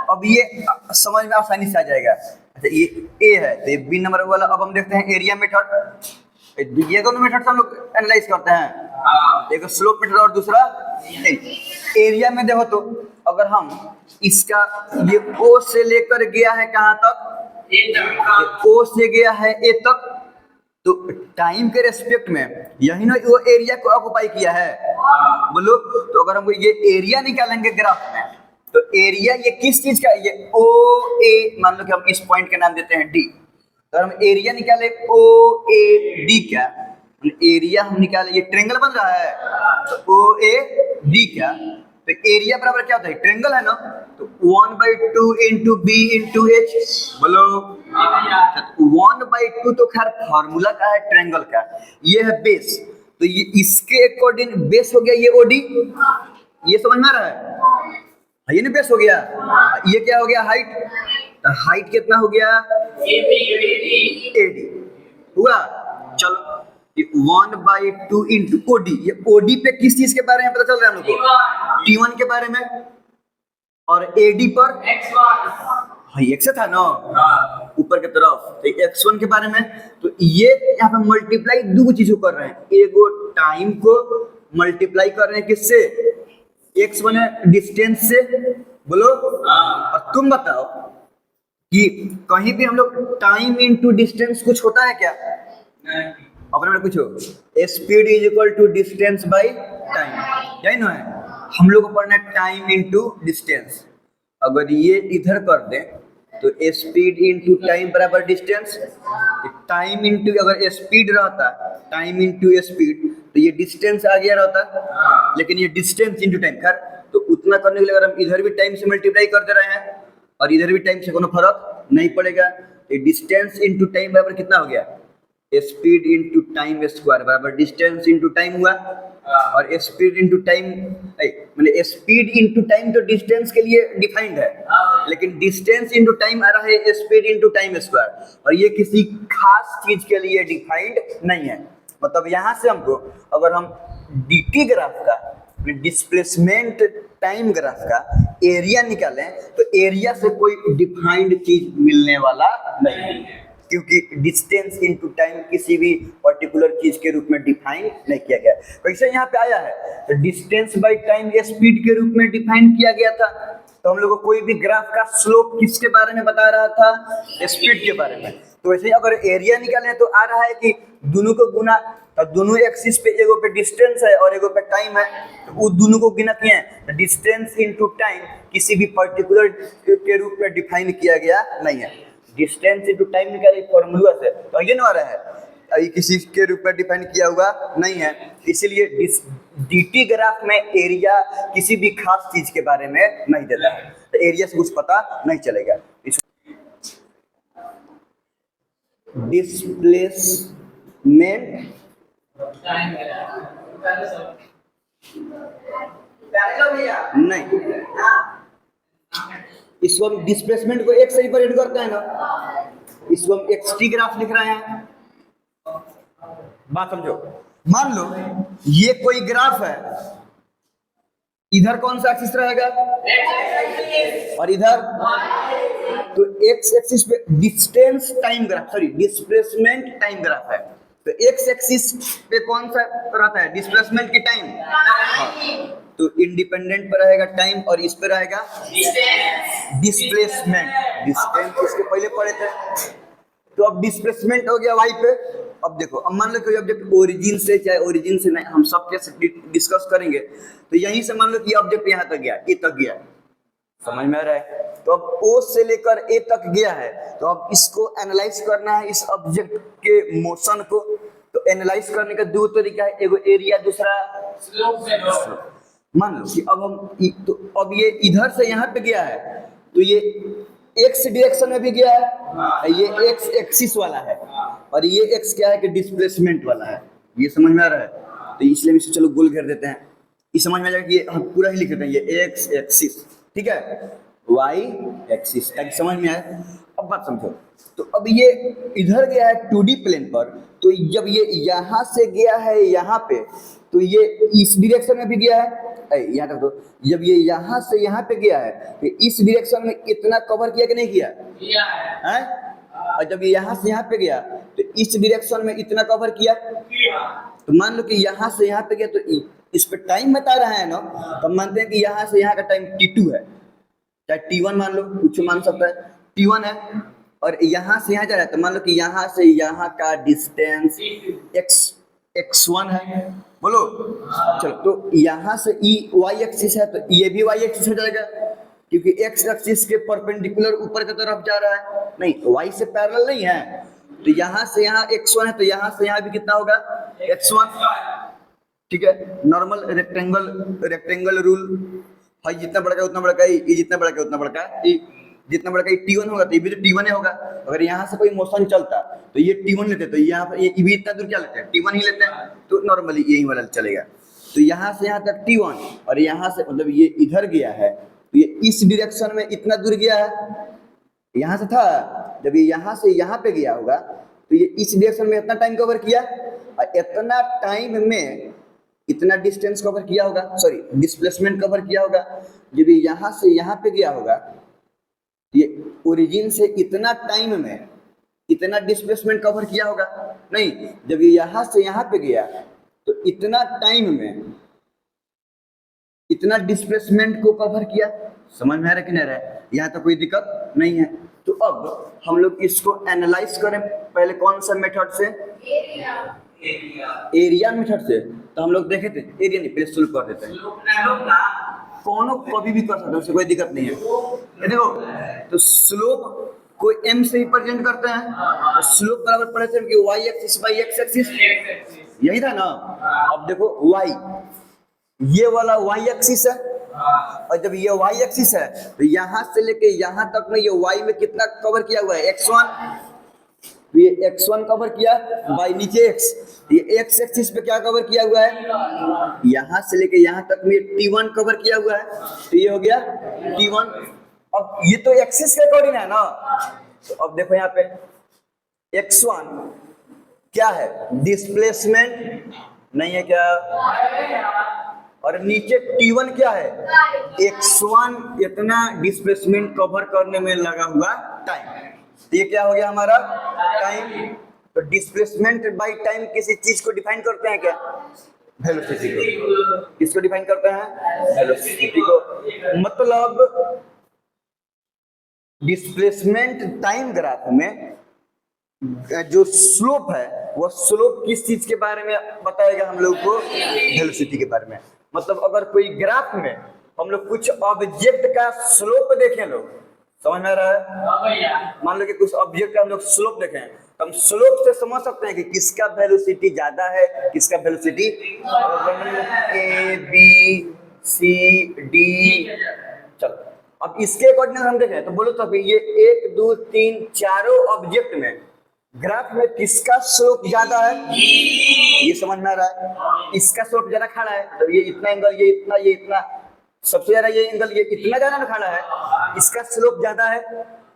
अब ये समझ में आसानी से आ जाएगा। अच्छा, ये ए है तो ये बी नंबर वाला। अब हम देखते हैं एरिया मेथड। ये दोनों मेथड से हम लोग एनालाइज करते हैं, एक स्लोप मेथड और दूसरा एरिया में। देखो तो अगर हम इसका ये ओ से लेकर गया है कहां तक, ओ से गया है ए तक, तो टाइम के रेस्पेक्ट में यही ना वो एरिया को ऑक्युपाई किया है, बोलो। तो अगर हम ये एरिया निकालेंगे ग्राफ में, तो एरिया ये किस चीज का, ये ओ ए, मान लो कि हम इस पॉइंट का नाम देते हैं डी। तो हम एरिया निकाले ओ ए डी का, एरिया हम निकाले, ये ट्रायंगल बन रहा है, तो ओ ए डी का, तो एरिया बराबर क्या होता है, ट्रायंगल है ना। तो 1/2 इंटू बी इंटू एच, बोलो। 1/2 तो खैर फार्मूला का है ट्रायंगल का, ये है बेस। तो ये इसके अकॉर्डिंग बेस हो गया ये ओडी, ये समझ में आ रहा है, ये ना बेस हो गया। ये क्या हो गया, हाइट। तो हाइट कितना हो गया, एडी हुआ। चलो, 1/2 इंटू ओडी, ये ओडी पे किस चीज के बारे में पता चल रहा है हम लोग को, T1 के बारे में, और एडी पर x1, x था ना ऊपर की तरफ, तो x1 के बारे में। तो ये यहाँ पे मल्टीप्लाई दो चीजों कर रहे हैं, एगो टाइम को मल्टीप्लाई कर रहे हैं किससे, x1 है डिस्टेंस से, बोलो। और तुम बताओ कि कहीं भी हम लोग टाइम इंटू डिस्टेंस कुछ होता है क्या, अपने में पूछो, speed is equal to distance by time, यही ना है। हम लोग को पढ़ना है टाइम इंटू डिस्टेंस। अगर ये इधर कर दें तो स्पीड इंटू टाइम बराबर डिस्टेंस। टाइम इंटू, अगर स्पीड रहता टाइम इंटू स्पीड, तो ये डिस्टेंस आ गया रहता, लेकिन ये डिस्टेंस इंटू टाइम। खैर, तो उतना करने के लिए अगर हम इधर भी टाइम से मल्टीप्लाई कर दे रहे हैं और इधर भी टाइम से, कोनो फर्क नहीं पड़ेगा। तो डिस्टेंस इंटू टाइम बराबर कितना हो गया, स्पीड इंटू टाइम स्क्वायर बराबर डिस्टेंस इंटू टाइम हुआ। और स्पीड इंटू टाइम, मतलब स्पीड इंटू टाइम तो डिस्टेंस के लिए डिफाइंड है, लेकिन डिस्टेंस इंटू टाइम आ रहा है स्पीड इंटू टाइम स्क्वायर, और ये किसी खास चीज के लिए डिफाइंड नहीं है। मतलब यहाँ से हमको अगर हम dt ग्राफ का, डिस्प्लेसमेंट टाइम ग्राफ का एरिया निकालें, तो एरिया से कोई डिफाइंड चीज मिलने वाला नहीं है, क्योंकि डिस्टेंस इनटू टाइम किसी भी पर्टिकुलर चीज के रूप में डिफाइन नहीं किया गया। वैसे यहाँ पे आया है तो डिस्टेंस बाय टाइम स्पीड के रूप में डिफाइन किया गया था। तो हम लोग को कोई भी ग्राफ का स्लोप किसके बारे में बता रहा था, स्पीड के बारे में। तो वैसे ही अगर एरिया निकालें तो आ रहा है कि दोनों को गुना, तो दोनों एक्सिस पे, एगो पे डिस्टेंस है और एगो पे टाइम है, तो वो दोनों को गिना किए हैं। डिस्टेंस इनटू टाइम किसी भी पर्टिकुलर के रूप में डिफाइन किया गया नहीं है। डिस्टेंस इनटू टाइम निकाले फॉर्मूला से, तो ये ना आ रहा है, ये किसी के रूप में डिफाइन किया हुआ नहीं है। इसीलिए dt ग्राफ में एरिया किसी भी खास चीज के बारे में नहीं देता है, तो एरिया से कुछ पता नहीं चलेगा। डिस्प्लेसमेंट नहीं, इसको हम डिस्प्लेसमेंट को एक से रिप्रेजेंट करते हैं ना, इसको हम xt ग्राफ लिख रहे हैं। बात समझो, मान लो ये कोई ग्राफ है, इधर कौन सा एक्सिस रहेगा, और इधर, तो एक्स एक्सिस पे distance time graph, sorry displacement time graph है। तो एक्स एक्सिस पे कौन सा रहता है, डिस्प्लेसमेंट की टाइम, तो इंडिपेंडेंट पर रहेगा टाइम और इस पे रहेगा डिस्प्लेसमेंट। डिस्टेंस इसके पहले पढ़े थे। तो अब डिस्प्लेसमेंट हो गया y पे। अब देखो, अब मान लो कोई ऑब्जेक्ट ओरिजिन से चाहे ओरिजिन से नहीं, हम सब कैसे डिस्कस करेंगे। तो यहीं से मान लो कि ऑब्जेक्ट यहाँ तक गया, ए तक गया, समझ में आ रहा है। तो अब O से लेकर A तक गया है, तो अब इसको एनालाइज करना है इस ऑब्जेक्ट के मोशन को। तो एनालाइज करने का दो तरीका है, एगो एरिया, दूसरा स्लोप। मान लो कि अब हम तो अब ये इधर से यहाँ पे गया है, तो ये एक्स डायरेक्शन में भी गया है, ये एक्स एक्सिस वाला है, और ये एक्स क्या है कि डिस्प्लेसमेंट वाला है। ये समझ में आ रहा है। तो इसलिए हम इसे चलो गोल घेर देते हैं, ये समझ में आ जाएगा कि ये हम पूरा ही लिख देते हैं, ये एक्स एक्सिस, ठीक है, वाई एक्सिस, ताकि समझ में आए। अब बात समझो, तो अब ये इधर गया है 2D प्लेन पर, तो जब ये यहाँ से गया है यहाँ पे, तो ये इस डायरेक्शन में भी गया है, यहाँ तक। तो जब ये यहाँ से यहाँ पे गया है, तो इस डायरेक्शन में इतना कवर किया कि नहीं किया है? और जब ये यहाँ से यहाँ पे गया, तो इस डायरेक्शन में इतना कवर किया। तो मान लो कि यहाँ से यहाँ पे गया, तो इस पे टाइम बता रहा है ना, तो मानते हैं कि यहाँ से यहाँ का टाइम t2 है, चाहे t1 मान लो, कुछ मान सकता है, t1 है। और यहाँ से यहाँ जा रहा है, तो मान लो कि यहाँ से यहाँ का डिस्टेंस x1 है, बोलो। चलो, तो यहाँ से y एक्सिस है, तो ये भी y एक्सिस हो जाएगा, क्योंकि x एक्सिस के परपेंडिकुलर ऊपर की तरफ जा रहा है, नहीं y से पैरेलल नहीं है। तो यहाँ से यहाँ x1 है, तो यहाँ से यहाँ भी कितना होगा, x1, ठीक है। नॉर्मल रेक्टेंगल रूल है, जितना बड़ा का उतना बड़ा का ये, जितना बड़ा का उतना बड़ा का ये, जितना बड़ा का t1 होगा, तो ये भी तो t1 होगा। अगर यहाँ से कोई मोशन चलता तो ये t1 लेते, तो यहाँ पर ये भी इतना दूर क्या लेते हैं, t1 ही लेते हैं, तो नॉर्मली यही वाला चलेगा। तो यहाँ से यहाँ तक t1, और यहाँ से मतलब ये इधर गया है, तो ये इस डायरेक्शन में इतना दूर गया है, यहाँ से था। जब ये यहाँ से यहाँ पे गया होगा, तो ये इस डायरेक्शन में इतना टाइम कवर किया, और इतना टाइम में इतना डिस्टेंस कवर किया होगा, सॉरी डिस्प्लेसमेंट कवर किया होगा। जब ये यहाँ से यहाँ पे गया होगा, ये ओरिजिन से इतना टाइम में इतना डिस्प्लेसमेंट कवर किया होगा, नहीं। जब ये यहाँ से यहाँ पे गया, तो इतना टाइम में इतना डिस्प्लेसमेंट को कवर किया। समझ में आ रहा है कि नहीं रहा है? यहाँ तो कोई दिक्कत नहीं है। तो अब हम लोग इसको एनालाइज करें पहले कौन सा मेथड से, एरिया मेथड से। तो हम लोग देखे थे, एरिया नहीं, पहले सोल्व कर देते हैं। कौन कभी भी कर सकते हैं, उससे कोई दिक्कत नहीं है। ये देखो, तो स्लोप को m से ही प्रेजेंट करते हैं, तो स्लोप बराबर पड़े थे कि y axis by x axis, यही था ना। अब देखो y, ये वाला y एक्सिस है, और जब ये y एक्सिस है, तो यहाँ से लेके यहाँ तक में ये y में कितना कवर किया हुआ है, x1। ये x1 कवर किया, बाई नीचे x, ये x एक्सिस पे क्या कवर किया हुआ है, यहाँ से लेके यहाँ तक में t1 कवर किया हुआ है, तो ये हो गया t1। अब ये तो एक्सिस के अकॉर्डिंग है ना। तो अब देखो यहाँ पे x1 क्या है, डिस्प्लेसमेंट नहीं है क्या, और नीचे t1 क्या है, x1 इतना डिस्प्लेसमेंट कवर करने में लगा हुआ टाइम। तो ये क्या हो गया हमारा टाइम। तो डिस्प्लेसमेंट बाय टाइम किसी चीज को डिफाइन करते हैं क्या, वेलोसिटी को। किसको डिफाइन करते हैं, वेलोसिटी को। मतलब डिस्प्लेसमेंट टाइम ग्राफ में जो स्लोप है, वो स्लोप किस चीज के बारे में बताएगा हम लोग को, वेलोसिटी के बारे में। मतलब अगर कोई ग्राफ में हम लोग कुछ ऑब्जेक्ट का स्लोप देखें, लोग समझ में आ रहा है। मान लो कि कुछ ऑब्जेक्ट का हम लोग स्लोप देखें, तो हम स्लोप से समझ सकते हैं कि किसका वेलोसिटी ज्यादा है, किसका velocity. A B C D, चलो अब इसके अकॉर्डिंग हम देखें, तो बोलो तो अभी ये 1 2 3 चारों ऑब्जेक्ट में ग्राफ में किसका स्लोप ज्यादा है, ये समझ में आ रहा है। इसका स्लोप ज्यादा खड़ा है, तो ये इतना एंगल, ये इतना, सबसे ज्यादा ये एंगल, ये इतना ज्यादा खड़ा है, इसका स्लोप ज्यादा है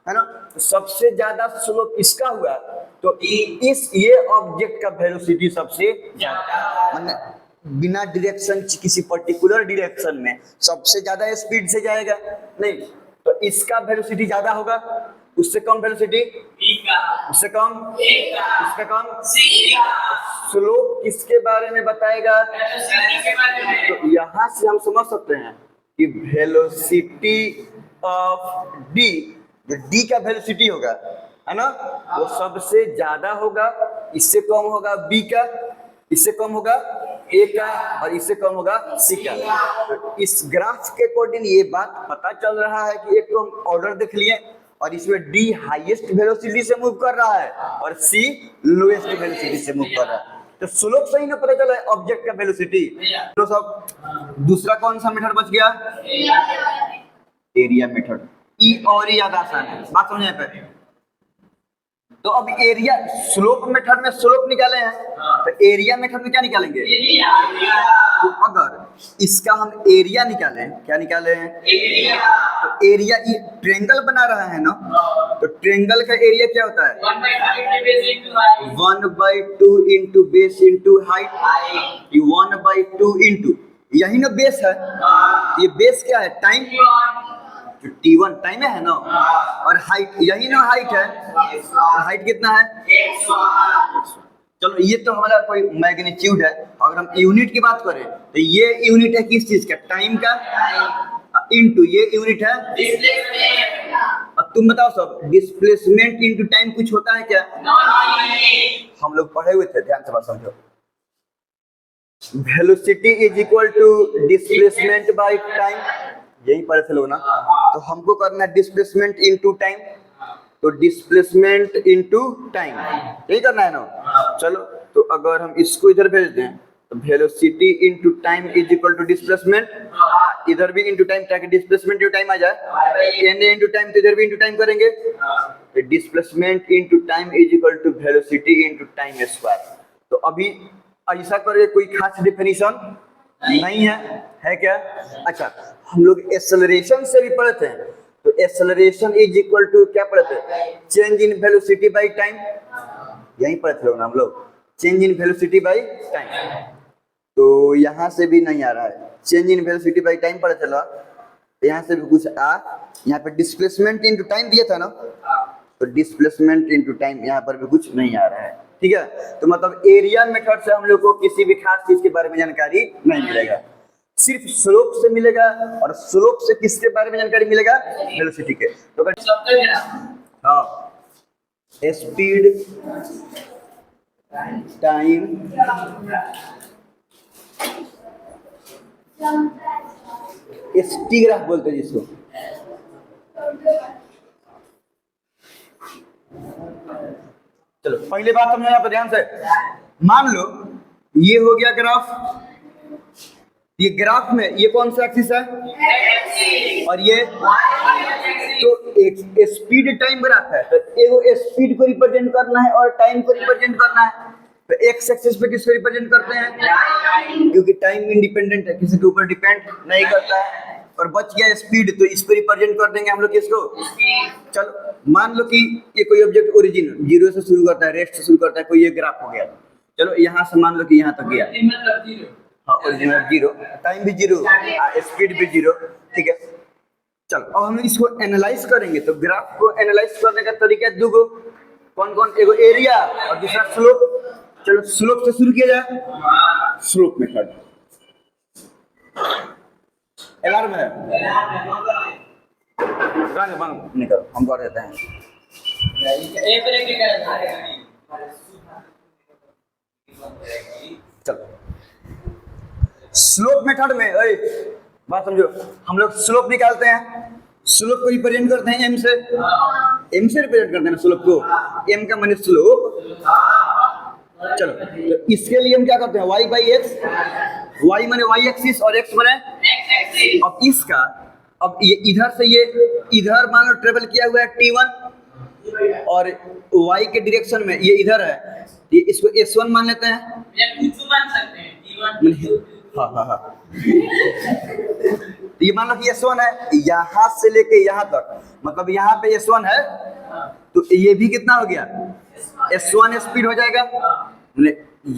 ना। तो सबसे ज्यादा स्लोप इसका हुआ, तो ये ऑब्जेक्ट का वेलोसिटी सबसे ज्यादा, बिना डायरेक्शन किसी पर्टिकुलर डायरेक्शन में सबसे ज्यादा स्पीड से जाएगा, नहीं। तो इसका वेलोसिटी ज्यादा होगा, उससे कम वेलोसिटी, उससे कम, उससे कम। स्लोप किसके बारे में बताएगा, तो यहाँ से हम समझ सकते हैं कि वेलोसिटी ऑफ डी जो डी का वेलोसिटी होगा, है ना, वो सबसे ज्यादा होगा, इससे कम होगा बी का, इससे कम होगा ए का, और इससे कम होगा सी का। तो इस ग्राफ के अकॉर्डिंग ये बात पता चल रहा है कि एक तो हम ऑर्डर देख लिए, और इसमें डी हाईएस्ट वेलोसिटी से मूव कर रहा है और सी लोएस्ट वेलोसिटी से मूव कर रहा है। तो स्लोप से ही ना पता चला है ऑब्जेक्ट का वेलोसिटी। तो सब दूसरा कौन सा मेथड बच गया? Area method. ई और ज्यादा आसान है, बात समझे पे। तो अब एरिया, स्लोप मेथड में स्लोप निकाले हैं, तो एरिया मेथड में क्या निकालेंगे? तो अगर इसका हम एरिया निकालें, क्या निकाले हैं? तो एरिया, ये ट्रेंगल बना रहा है ना, तो ट्रेंगल का एरिया क्या होता है? 1/2 इंटू बेस इंटू हाइट। ये 1/2 इंटू, यही ना बेस है, ये बेस क्या है? टाइम, जो T1 टाइम है ना, और हाइट, यही ना हाइट है, हाइट कितना है? चलो ये तो हमारा कोई मैग्नीट्यूड है। अगर हम यूनिट की बात करें तो ये यूनिट है किस चीज का? टाइम का, इनटू ये यूनिट है डिस्प्लेसमेंट। अब तुम बताओ सब, डिस्प्लेसमेंट इनटू टाइम कुछ होता है क्या? हम लोग पढ़े हुए थे, ध्यान से बात समझो। Velocity is equal to displacement by time, यही पढ़े थे लोग ना। तो हमको करना है डिस्प्लेसमेंट इनटू टाइम, तो डिस्प्लेसमेंट इनटू टाइम यही करना है ना। चलो तो अगर हम इसको इधर भेज दें तो velocity into time is equal to displacement, इधर भी इनटू टाइम, ताकि डिस्प्लेसमेंट इनटू टाइम आ जाए। एन इनटू टाइम, तो इधर भी इनटू टाइम करेंगे, तो displacement into time is equal to velocity into time square. तो अभी ऐसा करके कोई खास डेफिनेशन नहीं है क्या? अच्छा, हम लोग एक्सेलरेशन से भी पढ़े थे, तो एक्सेलरेशन इज इक्वल टू क्या पढ़े थे? Change in velocity by time, यही पढ़े थे लोग ना हम लोग, change in velocity by time. तो यहाँ से भी नहीं आ रहा है, change in velocity by time पढ़े चला, यहाँ से भी कुछ आ, यहाँ पे डिस्प्लेसमेंट इनटू टाइम दिया था ना, तो डिस्प्लेसमेंट इनटू टाइम यहाँ पर भी कुछ नहीं आ रहा है, ठीक है। तो मतलब एरिया मेथड से हम लोग को किसी भी खास चीज के बारे में जानकारी नहीं मिलेगा, सिर्फ स्लोप से मिलेगा। और स्लोप से किसके बारे में जानकारी मिलेगा? वेलोसिटी के। तो हाँ, स्पीड, टाइम, टी ग्राफ बोलते हैं जिसको। चलो पहले बात समझो यहाँ पर ध्यान से। मान लो ये हो गया ग्राफ, ये ग्राफ में ये कौन सा एक्सिस है? और ये, तो एक स्पीड टाइम ग्राफ है, तो एगो स्पीड को रिप्रेजेंट करना है और टाइम को रिप्रेजेंट करना है। तो एक्स एक्सिस पे किसको रिप्रेजेंट करते हैं? क्योंकि टाइम इंडिपेंडेंट है, किसी के ऊपर डिपेंड नहीं करता है। और बच गया स्पीड, तो इस पे रिप्रेजेंट कर देंगे हम लोग किसको? चलो मान लो कि ये कोई ऑब्जेक्ट ओरिजिन जीरो से शुरू करता है, रेस्ट से शुरू करता है, कोई ये ग्राफ हो गया। चलो यहाँ से मान लो कि यहाँ तक गया, हाँ ओरिजिनल जीरो, टाइम भी जीरो, स्पीड भी जीरो, ठीक है। चलो अब हम इसको एनालाइज करेंगे, तो ग्राफ को एनालाइज करने का तरीका दो गो, कौन कौन? एगो एरिया और दूसरा स्लोप। चलो स्लोप से शुरू किया जाए, स्लोप मेथड। अलार्म है, बंद नहीं करो, हम कर देते हैं। चलो स्लोप मेथड में बात समझो, हम लोग स्लोप निकालते हैं, स्लोप को रिप्रेजेंट करते हैं एम से, एम से रिप्रेजेंट करते हैं स्लोप को, एम का माने स्लोप। चलो तो इसके लिए हम क्या करते हैं? वाई बाई एक्स, वाई माने वाई एक्सिस और एक्स माने एक्स एक्सिस। अब इसका, अब ये इधर से ये इधर मान लो ट्रेवल किया हुआ है T1, और वाई के डायरेक्शन में ये इधर है, ये इसको S1 मान लेते हैं, मान सकते हैं T1। हाँ हाँ हाँ, तो ये मान लो कि S1 है, यहाँ से लेके यहाँ तक, मतलब यहाँ पे S1 है, तो ये भी कितना हो गया? S1 स्पीड हो जाएगा।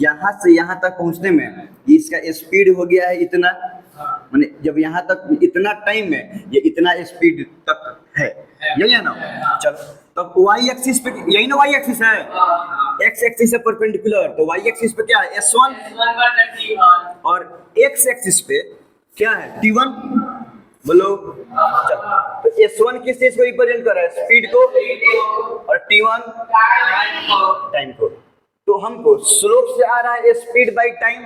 यहाँ से यहाँ तक पहुँचने में इसका स्पीड हो गया है इतना, माने जब यहाँ तक इतना टाइम में ये इतना स्पीड तक है, यही है ना। चलो तब वाई एक्सिस पे, यही ना वाई एक्सिस है, एक्स एक्सिस से परपेंडिकुलर, तो वाई एक्सिस पे क्या है? S1, और एक्स एक्सिस पे क्या है? T1। बोलो। चलो, तो S1 किस चीज को रिप्रेजेंट कर रहा है? स्पीड को। और T1 टाइम को। तो हमको स्लोप से आ रहा है स्पीड बाई टाइम,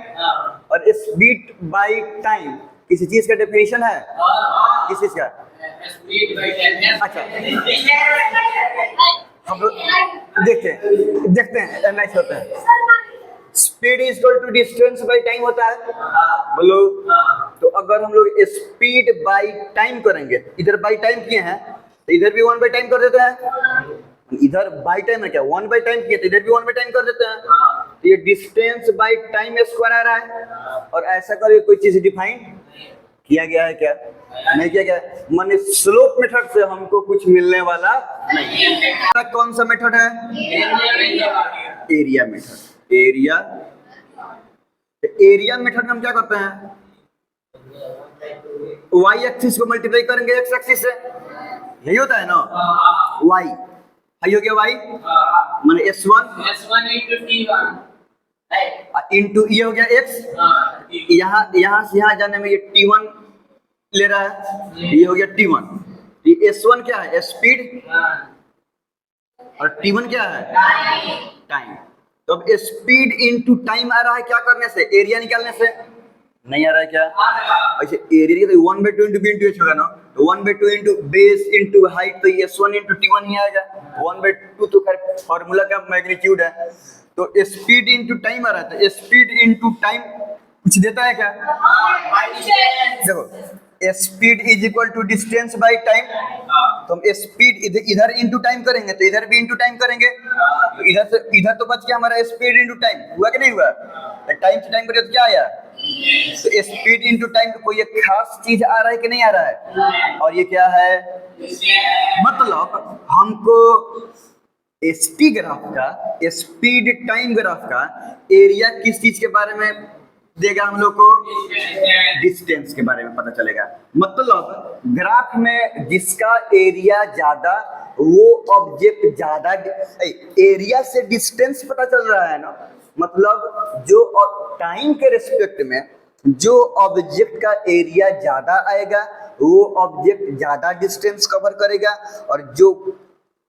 और स्पीड बाई टाइम किसी चीज का डेफिनेशन है? किस चीज का? Speed by time. अच्छा, हम लोग देखते हैं एनालाइज होते हैं। Speed is equal to distance by time होता है, बोलो। तो अगर हम लोग स्पीड बाई टाइम करेंगे, इधर बाई टाइम किए हैं तो इधर भी 1 बाई टाइम कर देते हैं, इधर बाई टाइम है क्या 1 बाई टाइम किए तो इधर भी 1 बाई टाइम कर देते हैं, तो ये डिस्टेंस बाई टाइम स्क्वायर आ रहा है। और ऐसा करके कोई चीज डिफाइन किया गया है क्या? नहीं किया गया। माने स्लोप मेथड से हमको कुछ मिलने वाला नहीं। कौन सा मेथड है? Area method. एरिया मेथड में हम क्या करते हैं? y एक्सिस को मल्टीप्लाई करेंगे x एक्सिस से, यही होता है ना। y हो गया y माने S1 इंटू ये हो गया x, यहाँ से यहाँ जाने में ये T1 ले रहा है, ये हो गया T1। ये S1 क्या है? स्पीड, और T1 क्या है? टाइम। तो अब स्पीड इनटू टाइम आ रहा है क्या करने से? एरिया निकालने से। नहीं आ रहा है क्या? अच्छा, एरिया तो 1/2 इंटू बी इंटू एच होगा ना, तो 1/2 इंटू बेस इंटू हाइट, तो S1 इंटू T1 ही आएगा। 1/2 तो खैर फॉर्मूला का मैग्नीट्यूड है। तो स्पीड इनटू टाइम आ रहा है, तो स्पीड इनटू टाइम कुछ देता है क्या? देखो, speed is equal to distance by time, तो हम स्पीड इधर इनटू टाइम करेंगे तो इधर भी इनटू टाइम करेंगे, तो इधर तो बच गया हमारा स्पीड इनटू टाइम। हुआ कि नहीं हुआ? तो टाइम से टाइम करिए तो क्या आया? तो स्पीड इनटू टाइम कोई एक खास चीज आ रहा है कि नहीं आ रहा है? और ये क्या है? मतलब हमको ST ग्राफ का, स्पीड टाइम ग्राफ का एरिया किस चीज के बारे में देगा? हम लोग को डिस्टेंस के बारे में पता चलेगा। मतलब ग्राफ में जिसका एरिया ज्यादा, वो ऑब्जेक्ट ज्यादा, एरिया से डिस्टेंस पता चल रहा है ना। मतलब जो टाइम के रिस्पेक्ट में जो ऑब्जेक्ट का एरिया ज्यादा आएगा, वो ऑब्जेक्ट ज्यादा डिस्टेंस कवर करेगा, और जो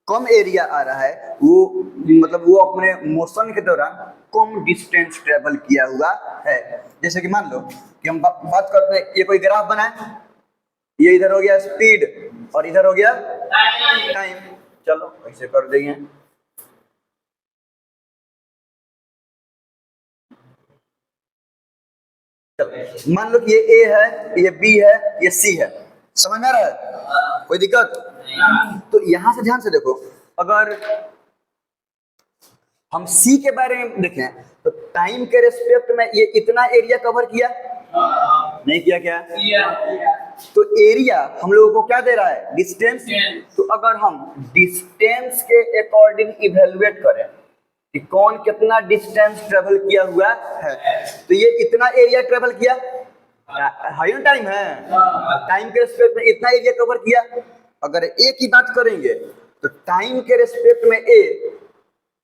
कम एरिया आ रहा है वो मतलब वो अपने मोशन के दौरान कम डिस्टेंस ट्रेवल किया हुआ है। जैसे कि मान लो कि हम बात करते हैं, ये कोई ग्राफ बना है, ये इधर हो गया स्पीड और इधर हो गया टाइम। चलो ऐसे कर देंगे। मान लो कि ये A है, ये B है, ये C है। समझ में आ रहा है? कोई दिक्कत? तो यहां से ध्यान से देखो, अगर हम C के बारे में देखें तो टाइम के रिस्पेक्ट में ये इतना एरिया कवर किया, नहीं किया क्या? तो एरिया हम लोगों को क्या दे रहा है? डिस्टेंस। तो अगर हम डिस्टेंस के अकॉर्डिंग इवेलुएट करें कि कौन कितना डिस्टेंस ट्रेवल किया हुआ है, तो ये इतना एरिया ट्रेवल किया, हाई टाइम है, टाइम के रिस्पेक्ट में इतना एरिया कवर किया। अगर ए की बात करेंगे तो टाइम के रिस्पेक्ट में ए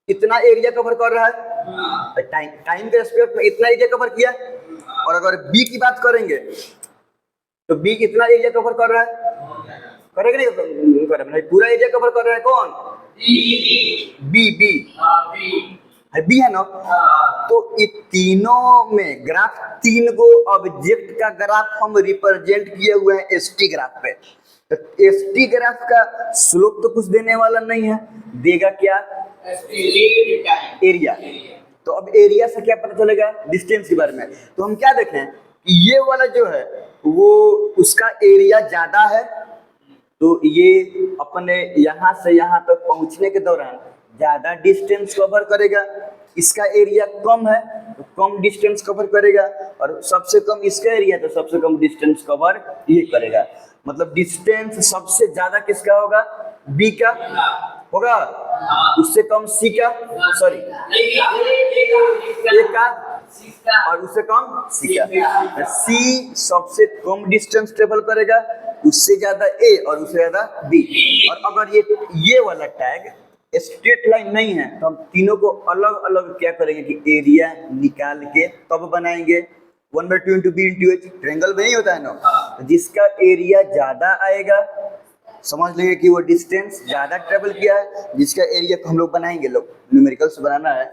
इतना एरिया कवर कर रहा है, टाइम के रिस्पेक्ट में इतना एरिया कवर किया। और अगर बी की बात करेंगे तो बी कितना एरिया कवर कर रहा है? करेगा नहीं कर रहा है, पूरा एरिया कवर कर रहा है। कौन? बी है ना। तो ये तीनों में ग्राफ, तीन को ऑब्जेक्ट का ग्राफ हम रिप्रेजेंट किए हुए हैं ST ग्राफ पे। तो ST ग्राफ का स्लोप तो कुछ देने वाला नहीं है, देगा क्या? एरिया। तो अब एरिया से क्या पता चलेगा? डिस्टेंस के बारे में। तो हम क्या देखें कि ये वाला जो है वो उसका एरिया ज्यादा है, तो ये अपने यहाँ से यहाँ तक पहुंचने के दौरान ज्यादा डिस्टेंस कवर करेगा। इसका एरिया कम है तो कम डिस्टेंस कवर करेगा, और सबसे कम इसका एरिया तो सबसे कम डिस्टेंस कवर ये करेगा। मतलब डिस्टेंस सबसे ज्यादा किसका होगा? बी का होगा, उससे कम सी का, सॉरी ए का, और उससे कम सी का। सी सबसे कम डिस्टेंस ट्रेवल करेगा, उससे ज्यादा ए और उससे ज्यादा बी। और अगर ये वाला टैग स्ट्रेट लाइन नहीं है तो हम तीनों को अलग अलग क्या करेंगे कि एरिया निकाल के तब बनाएंगे। 1/2 into B into H triangle में नहीं होता है ना, तो जिसका एरिया ज्यादा आएगा समझ लेंगे कि वो डिस्टेंस ज्यादा ट्रेवल किया है। जिसका एरिया को हम लोग बनाएंगे, लोग न्यूमेरिकल से बनाना है,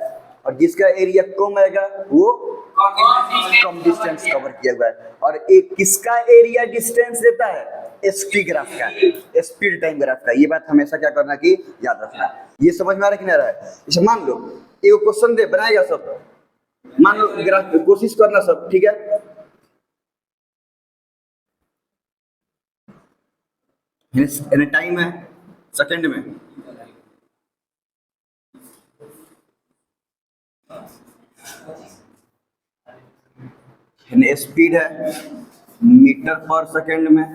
और जिसका एरिया कम आएगा वो कम डिस्टेंस कवर किया हुआ है। और एक किसका एरिया डिस्टेंस देता है, स्टी ग्राफ का, स्पीड टाइम ग्राफ का। ये बात हमेशा क्या करना कि याद रखना। ये समझ में आ रहा है कि नहीं आ रहा है? जैसे मान लो एक क्वेश्चन दे, बनाएगा सब, मान लो ग्राफ पे कोशिश करना सब, ठीक है? टाइम है सेकंड में, स्पीड है मीटर पर सेकंड में,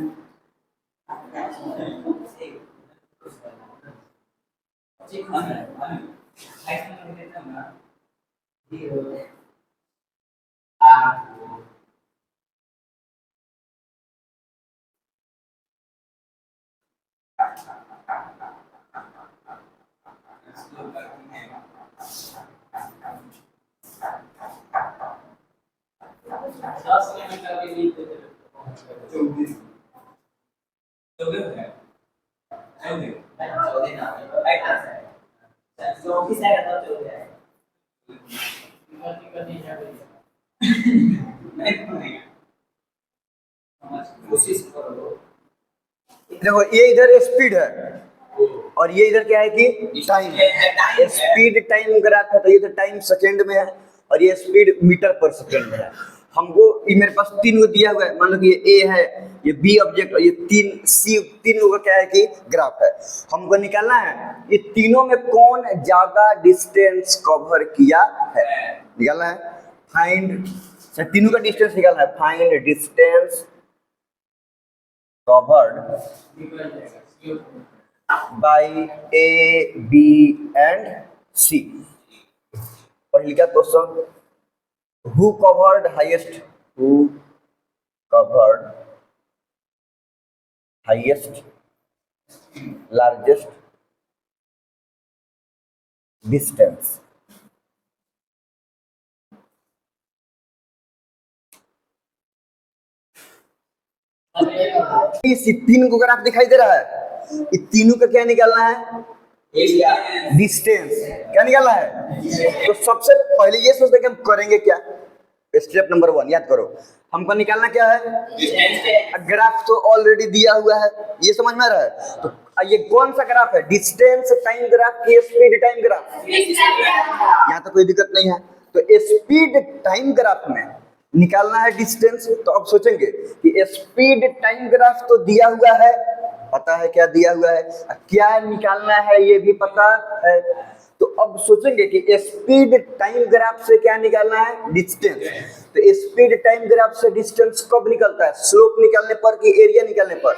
देखो ये इधर स्पीड है और ये इधर क्या है कि टाइम। स्पीड टाइम ग्राफ है, तो ये तो टाइम सेकंड में है और ये स्पीड मीटर पर सेकंड में है। हमको ये मेरे पास तीन को दिया हुआ है, मान लो कि ये ए है, ये बी ऑब्जेक्ट और ये तीन सी, तीन का क्या है कि ग्राफ है। हमको निकालना है ये तीनों में कौन ज्यादा डिस्टेंस कवर किया है, निकालना है। फाइंड, तीनों का डिस्टेंस निकालना है। Find distance covered by A, B and C। पहले का question, who covered highest, who covered highest largest distance। इस तीन को ग्राफ दिखाई दे रहा है, ये तीनों का क्या निकालना है, डिस्टेंस। क्या निकालना है? तो सबसे पहले ये सोचते कि हम करेंगे क्या, स्टेप नंबर 1 याद करो, हमको निकालना क्या है, ग्राफ तो ऑलरेडी दिया हुआ है, ये समझ में आ रहा है। तो ये कौन सा ग्राफ है, डिस्टेंस टाइम ग्राफ की स्पीड टाइम ग्राफ, यहाँ तो कोई दिक्कत नहीं है। तो स्पीड टाइम ग्राफ में निकालना है डिस्टेंस। तो अब सोचेंगे कि स्पीड टाइम ग्राफ तो दिया हुआ है, पता है क्या दिया हुआ है, क्या निकालना है ये भी पता है। तो अब सोचेंगे कि स्पीड टाइम ग्राफ से क्या निकालना है, डिस्टेंस। तो स्पीड टाइम ग्राफ से डिस्टेंस कब निकलता है, स्लोप निकालने पर कि एरिया निकालने पर।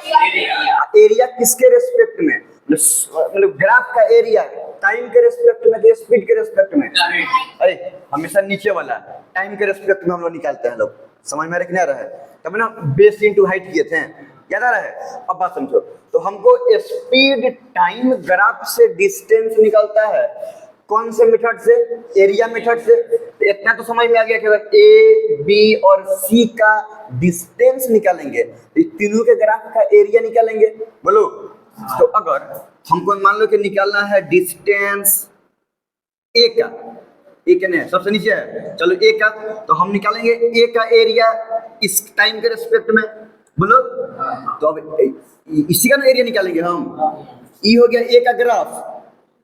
एरिया किसके रेस्पेक्ट में, मतलब ग्राफ का एरिया टाइम के रेस्पेक्ट में, स्पीड के रेस्पेक्ट में। अरे हमेशा नीचे वाला टाइम के रेस्पेक्ट में हम लोग निकालते हैं लोग, समझ में आ रहा है? तब ना बेस इनटू हाइट किए थे, याद आ रहा है? अब बात समझो, तो हमको स्पीड टाइम ग्राफ से डिस्टेंस निकलता है कौन से मेथड से, एरिया मेथड से। तो इतना तो समझ में आ गया कि अगर ए, बी और सी का डिस्टेंस निकालेंगे तो तीनों के ग्राफ का एरिया निकालेंगे, बोलो। तो अगर हमको मान लो कि निकालना है डिस्टेंस ए का, ए के नहीं सबसे नीचे है, चलो ए का, तो हम निकालेंगे ए का एरिया इस टाइम के रेस्पेक्ट में, बोलो। तो अब इसी का ना एरिया निकालेंगे हम। ई हो गया ए का ग्राफ,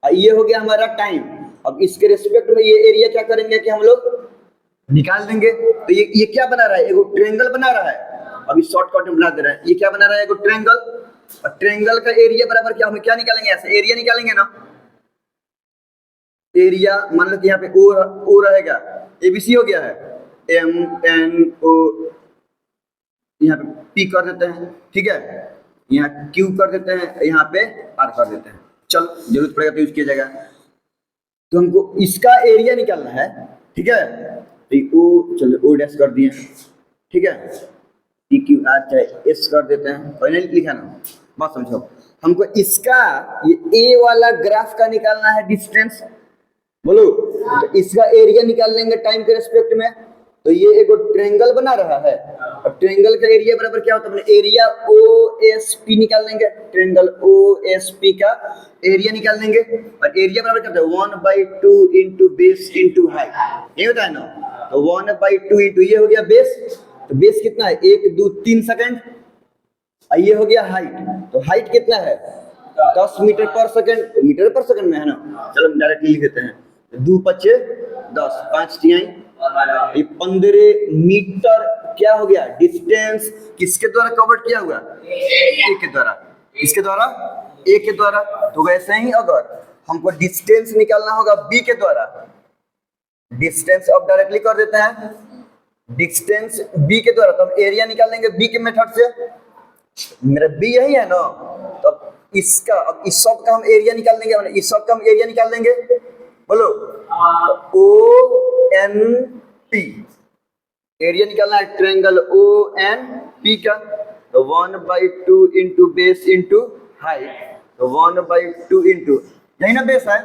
ये हो गया हमारा टाइम। अब इसके रेस्पेक्ट में ये एरिया क्या करेंगे कि हम लोग निकाल देंगे। तो ये क्या बना रहा है, एगो ट्रायंगल बना रहा है, अभी शॉर्टकट में बना दे रहा है। ये क्या बना रहा है, एगो ट्रायंगल, और ट्रायंगल का एरिया बराबर क्या, हम क्या निकालेंगे, ऐसे एरिया निकालेंगे ना। एरिया मान लो कि यहाँ पे ओ रहेगा, एबीसी हो गया है, एम एन ओ, यहाँ पे पी कर देते हैं, ठीक है, यहाँ क्यू कर देते हैं, यहाँ पे आर कर देते हैं। चल जरूरत पड़ेगा तो यूज किया जाएगा। तो हमको इसका एरिया निकालना है, ठीक है। तो ओ, चलो ओ डैश कर दिए, ठीक है, पी क्यू आर चाहे एस कर देते हैं, फाइनली लिखा ना। बात समझो, हमको इसका ये ए वाला ग्राफ का निकालना है डिस्टेंस, बोलो। तो इसका एरिया निकाल लेंगे टाइम के रेस्पेक्ट में, तो ये एक ट्रायंगल बना रहा है और ट्रायंगल का एरिया बराबर क्या होता है, अपने एरिया OSP निकाल लेंगे, ट्रायंगल OSP का एरिया निकाल लेंगे और एरिया बराबर क्या होता है 1/2 इंटू बेस इंटू हाइट, ये होता है ना। तो 1/2 इंटू ये हो गया बेस, तो बेस कितना है 1 2 3 सेकंड, और ये हो गया हाइट, तो हाइट कितना है 10 मीटर पर सेकंड, मीटर पर सेकंड में है ना, चलो हम डायरेक्टली लिख देते हैं 2 5 10 5 तिहाई, ये 15 मीटर क्या हो गया डिस्टेंस, किसके द्वारा कवर किया हुआ ए के द्वारा, किसके द्वारा ए के द्वारा। तो वैसे ही अगर हमको डिस्टेंस निकालना होगा बी के द्वारा, डिस्टेंस अब डायरेक्टली कर देते हैं डिस्टेंस बी के द्वारा, तो हम एरिया निकाल लेंगे बी के मेथड से, मेरा बी यही है ना, तो अब इसका अब इस सब का हम एरिया निकाल लेंगे, मतलब इस सब का हम एरिया निकाल लेंगे, बोलो तो ONP एरिया निकालना है ट्रायंगल ONP का, तो 1/2 इंटू बेस इंटू हाइट, तो 1/2 इंटू यही ना बेस है,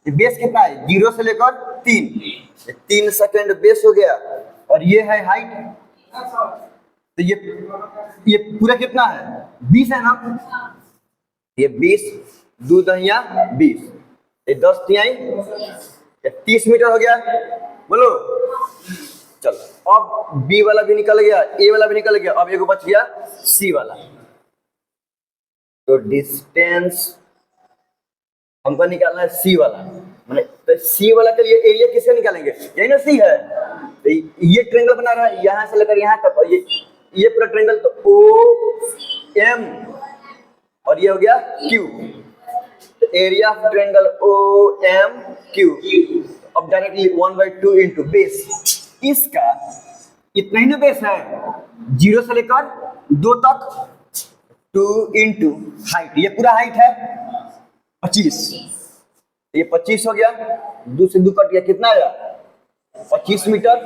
ये बेस कितना है 0 से लेकर 3 सेकंड बेस हो गया और ये है हाइट, तो ये पूरा कितना है 20 है ना, ये 20 2 दहिया 20, ये 10 तिहाई 30 मीटर हो गया, बोलो चलो अब बी वाला भी निकल गया, ए वाला भी निकल गया, अब एक बच गया सी वाला। तो डिस्टेंस हमको निकालना है सी वाला, मैंने तो सी वाला के लिए एरिया किससे निकालेंगे, यही ना सी है, तो ये ट्रायंगल बना रहा है यहां से लेकर यहां तक, और ये पूरा ट्रायंगल, तो OM और ये हो गया Q, तो एरिया ऑफ ट्रायंगल OMQ, अब डायरेक्टली 1/2 इंटू बेस, इसका इतना ही ना बेस है 0 से लेकर 2 तक, 2 इंटू हाइट, ये पूरा हाइट है 25, ये 25 हो गया, 2 से 2 कट गया, कितना आया 25 मीटर।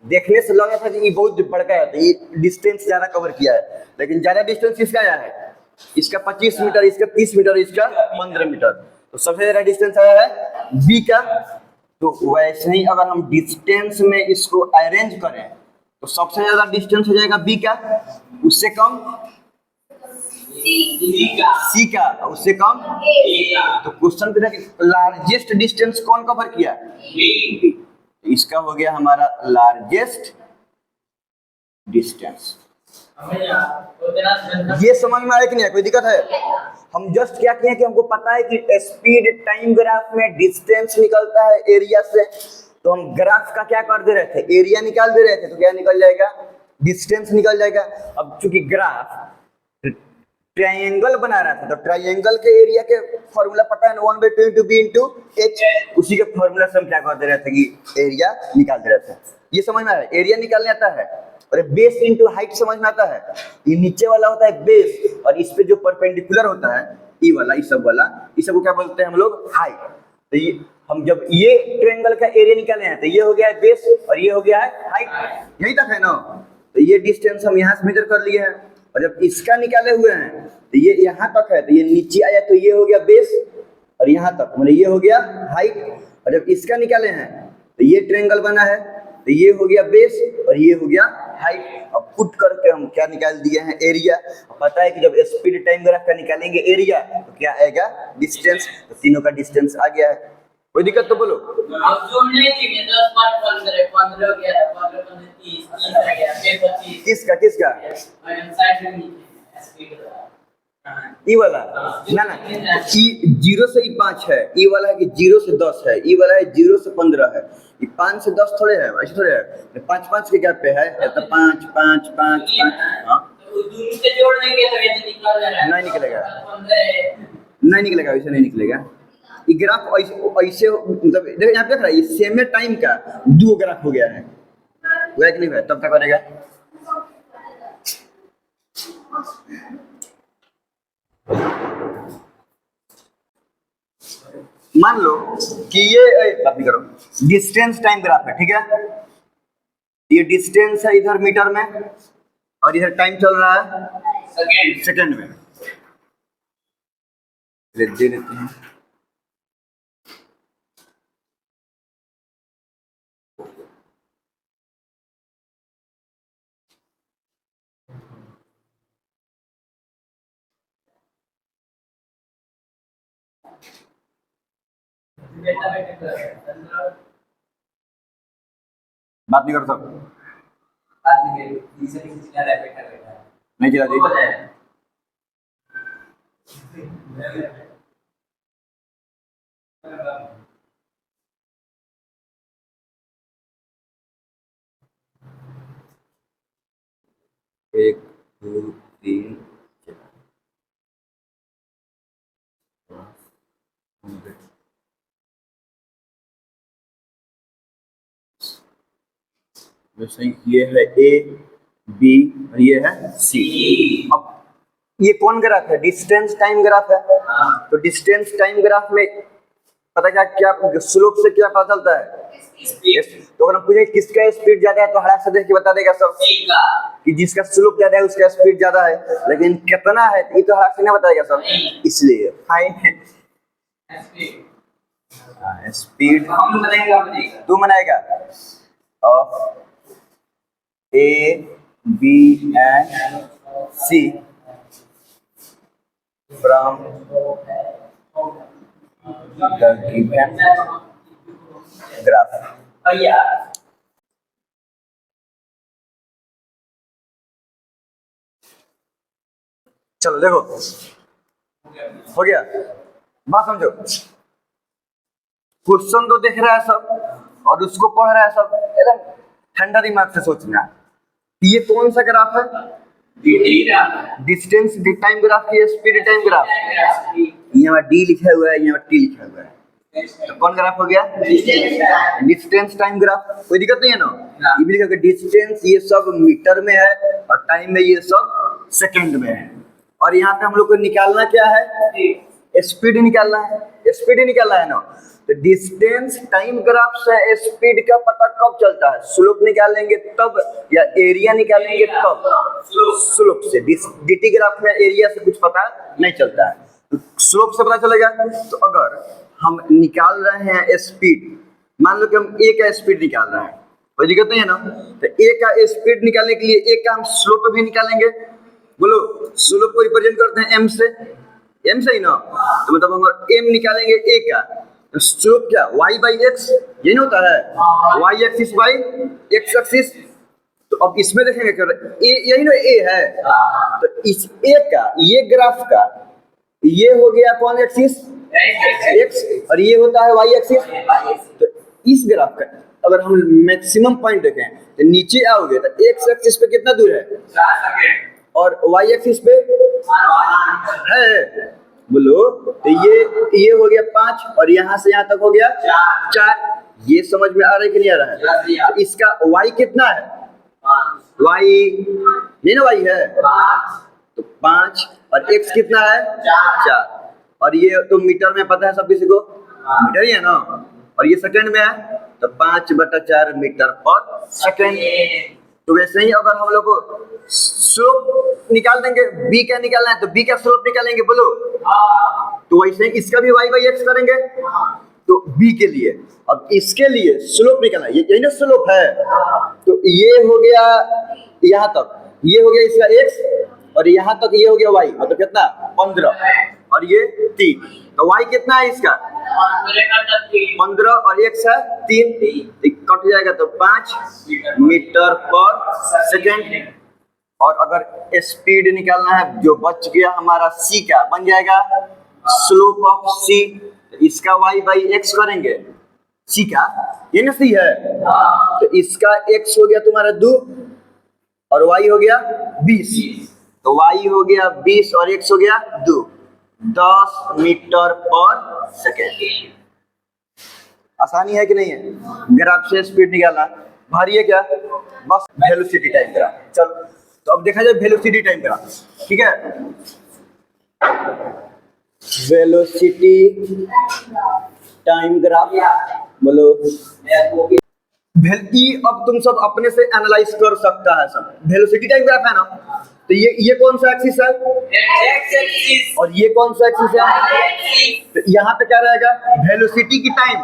देखने से लग रहा था कि ये बहुत बड़का है, तो ये डिस्टेंस ज्यादा कवर किया है, लेकिन ज्यादा डिस्टेंस किसका आया है, इसका 25 मीटर, इसका 30 मीटर, इसका 15 मीटर, तो सबसे ज्यादा डिस्टेंस आया है बी का। तो वैसे ही अगर हम डिस्टेंस में इसको अरेंज करें तो सबसे ज्यादा डिस्टेंस हो जाएगा बी का, उससे कम सी का, उससे कम ए का। तो क्वेश्चन पे लार्जेस्ट डिस्टेंस कौन कवर किया, बी, इसका हो गया हमारा लार्जेस्ट डिस्टेंस। ये समझ में आया कि नहीं, कोई दिक्कत है? हम जस्ट क्या किए कि हमको पता है कि स्पीड टाइम ग्राफ में डिस्टेंस निकलता है एरिया से, तो हम ग्राफ का क्या कर दे रहे थे, एरिया निकाल दे रहे थे, तो क्या निकल जाएगा डिस्टेंस निकल जाएगा। अब चूंकि ग्राफ ट्रायंगल बना रहा था, तो ट्रायंगल के एरिया के फॉर्मूला पता है 1/2 इंटू बी इंटू एच, उसी के फॉर्मूला से हम क्या कर दे रहे थे कि एरिया निकाल दे रहे थे। ये समझ में आया, एरिया निकालने आता है। और बेस इंटू हाइट समझ में आता है, ये नीचे वाला होता है बेस और इस पे जो परपेंडिकुलर होता है ई वाला, इस सब वाला, इस सब को क्या बोलते हैं हम लोग हाइट। तो ये हम जब ये ट्रायंगल का एरिया निकाले हैं तो ये हो गया है बेस और ये हो गया है हाइट, यही तक है ना। तो ये डिस्टेंस हम यहाँ से मेजर कर लिए हैं, और जब इसका निकाले हुए हैं तो ये यहाँ तक है, तो ये नीचे आया तो ये हो गया बेस और यहाँ तक मतलब ये हो गया हाइट, और जब इसका निकाले हैं तो ये ट्रायंगल बना है, तो ये हो गया बेस और ये हो गया हाइट। अब पुट करके हम क्या निकाल दिए हैं एरिया। पता है कि जब स्पीड टाइम ग्राफ का निकालेंगे एरिया तो क्या आएगा डिस्टेंस, तो तीनों का डिस्टेंस आ गया है। कोई दिक्कत तो बोलो। अब जोड़ने के लिए 10 5 15 15 हो गया, 15 15 30 30 आ गया, फिर 25 किसका किसका साइड में नीचे स्पीड ई वाला ना ना, ई 0 से ई 5 है, ई वाला है कि 0 से 10 है, ई वाला है 0 से 15 है, ये 5 से 10 थोड़े है, ऐसे थोड़े है, 5 5 के गैप पे है, तो 5 5 5 5। हां तो दोनों से जोड़ देंगे तो ये निकल जाएगा, नहीं निकलेगा, 15 नहीं निकलेगा, वैसे नहीं निकलेगा। ये ग्राफ ऐसे मतलब देखो यहाँ पे देख रहा है, ये सेम टाइम का दो ग्राफ हो गया है, हुआ कि नहीं हुआ, तब तक करेगा। मान लो कि ये बात नहीं करो, डिस्टेंस टाइम ग्राफ है, ठीक है, ये डिस्टेंस है इधर मीटर में और इधर टाइम चल रहा है सेकंड में। दे देते हैं बेटा बेटा कर बात नहीं कर सकते, आदमी के तीसरे किसी का बेटा बेटा नहीं चला जी। हो जाए एक दो तीन वैसे ये है ए बी और ये है सी। अब ये कौन ग्राफ है? डिस्टेंस टाइम ग्राफ है। तो डिस्टेंस टाइम ग्राफ में पता क्या क्या स्लोप से क्या पता चलता है? तो अगर हम पूछे किसका स्पीड ज्यादा है तो हड़ाक से देख के बता देगा सब कि जिसका स्लोप ज्यादा है उसका स्पीड ज्यादा है, लेकिन कितना है ये तो हड़ाक से नहीं बताएगा सब। इसलिए फाइन स्पीड हम बनाएंगे आप बनाएगा तू बनाएगा of A B and C from the given graph. भैया चलो देखो हो गया, बात समझो। क्वेश्चन तो देख रहा है सब और उसको पढ़ रहा है सब, एकदम ठंडा दिमाग से सोचना। ये कौन सा ग्राफ है? डिस्टेंस टाइम ग्राफ की स्पीड टाइम ग्राफ। यहाँ डी लिखा हुआ है, यहाँ टी लिखा हुआ है, तो कौन ग्राफ हो गया? Distance time graph. कोई दिक्कत नहीं है ना? ये भी लिखा है डिस्टेंस, ये सब मीटर में है और टाइम में ये सब सेकंड में है। और यहाँ पे हम लोग को निकालना क्या है? स्पीड निकालना है, स्पीड निकालना है ना। तो डिस्टेंस टाइम ग्राफ से स्पीड का पता कब चलता है? स्लोप निकालेंगे तब या एरिया निकालेंगे तब? स्लोप से। डीटी ग्राफ में एरिया से कुछ पता नहीं चलता है, तो स्लोप से पता चलेगा। तो अगर हम निकाल रहे हैं स्पीड, मान लो कि हम ए का स्पीड निकाल रहे हैं, कोई दिक्कत नहीं है ना? तो ए का स्पीड निकालने के लिए ए का हम स्लोप भी निकालेंगे। बोलो स्लोप को रिप्रेजेंट करते हैं एम से, एम से ही ना? तो मतलब हम एम निकालेंगे ए का, तो स्लोप क्या? y बाई एक्स, ये नहीं होता है? y axis by x axis. तो अब इसमें देखेंगे कर ए, यही ना ए है, तो इस ए का ये ग्राफ का ये हो गया कौन एक्सिस? एक्स, और ये होता है वाई एक्सिस। तो इस ग्राफ का अगर हम मैक्सिमम पॉइंट देखें तो नीचे आओगे तो एक्स एक्सिस पे कितना दूर है और वाई एक्सिस पे है? बोलो। तो ये हो गया 5 और यहाँ से यहाँ तक हो गया 4। ये समझ में आ रहा है कि नहीं आ रहा है? तो इसका y कितना है? y ये ना y है, तो 5 और x कितना है? 4। और ये तो मीटर में पता है सब किसी को, मीटर ही है ना? और ये सेकंड में है, तो 5/4 मीटर पर सेकंड। तो वैसे ही अगर हम लोग को स्लोप निकाल देंगे, b क्या निकालना है तो b का स्लोप निकालेंगे। बोलो। तो वैसे ही इसका भी y बाई एक्स करेंगे तो b के लिए। अब इसके लिए स्लोप निकालना, ये यही ना स्लोप है। तो ये हो गया यहाँ तक, ये हो गया इसका x और यहाँ तक ये हो गया y, मतलब कितना? 15 और ये 3। तो y कितना है इसका? 15 और x है 3, कट जाएगा तो 5 मीटर पर सेकेंड। और अगर स्पीड निकालना है, जो बच गया हमारा c का बन जाएगा स्लोप ऑफ c, इसका y बाई एक्स करेंगे, c का ये ना c है, तो इसका x हो गया तुम्हारा 2 और y हो गया 20। तो y हो गया 20 और x हो गया 2, 10 मीटर पर सेकेंड। आसानी है कि नहीं है? ग्राफ से स्पीड निकालना भारी है क्या? बस वेलोसिटी टाइम ग्राफ। चलो तो अब देखा जाए वेलोसिटी टाइम ग्राफ, ठीक है? वेलोसिटी टाइम ग्राफ बोलो। अब तुम सब अपने से एनालाइज कर सकता है सब। वेलोसिटी टाइम ग्राफ है ना, तो ये कौन सा एक्सिस है और ये कौन सा एक्सिस है? तो यहाँ पे क्या रहेगा? वेलोसिटी की टाइम।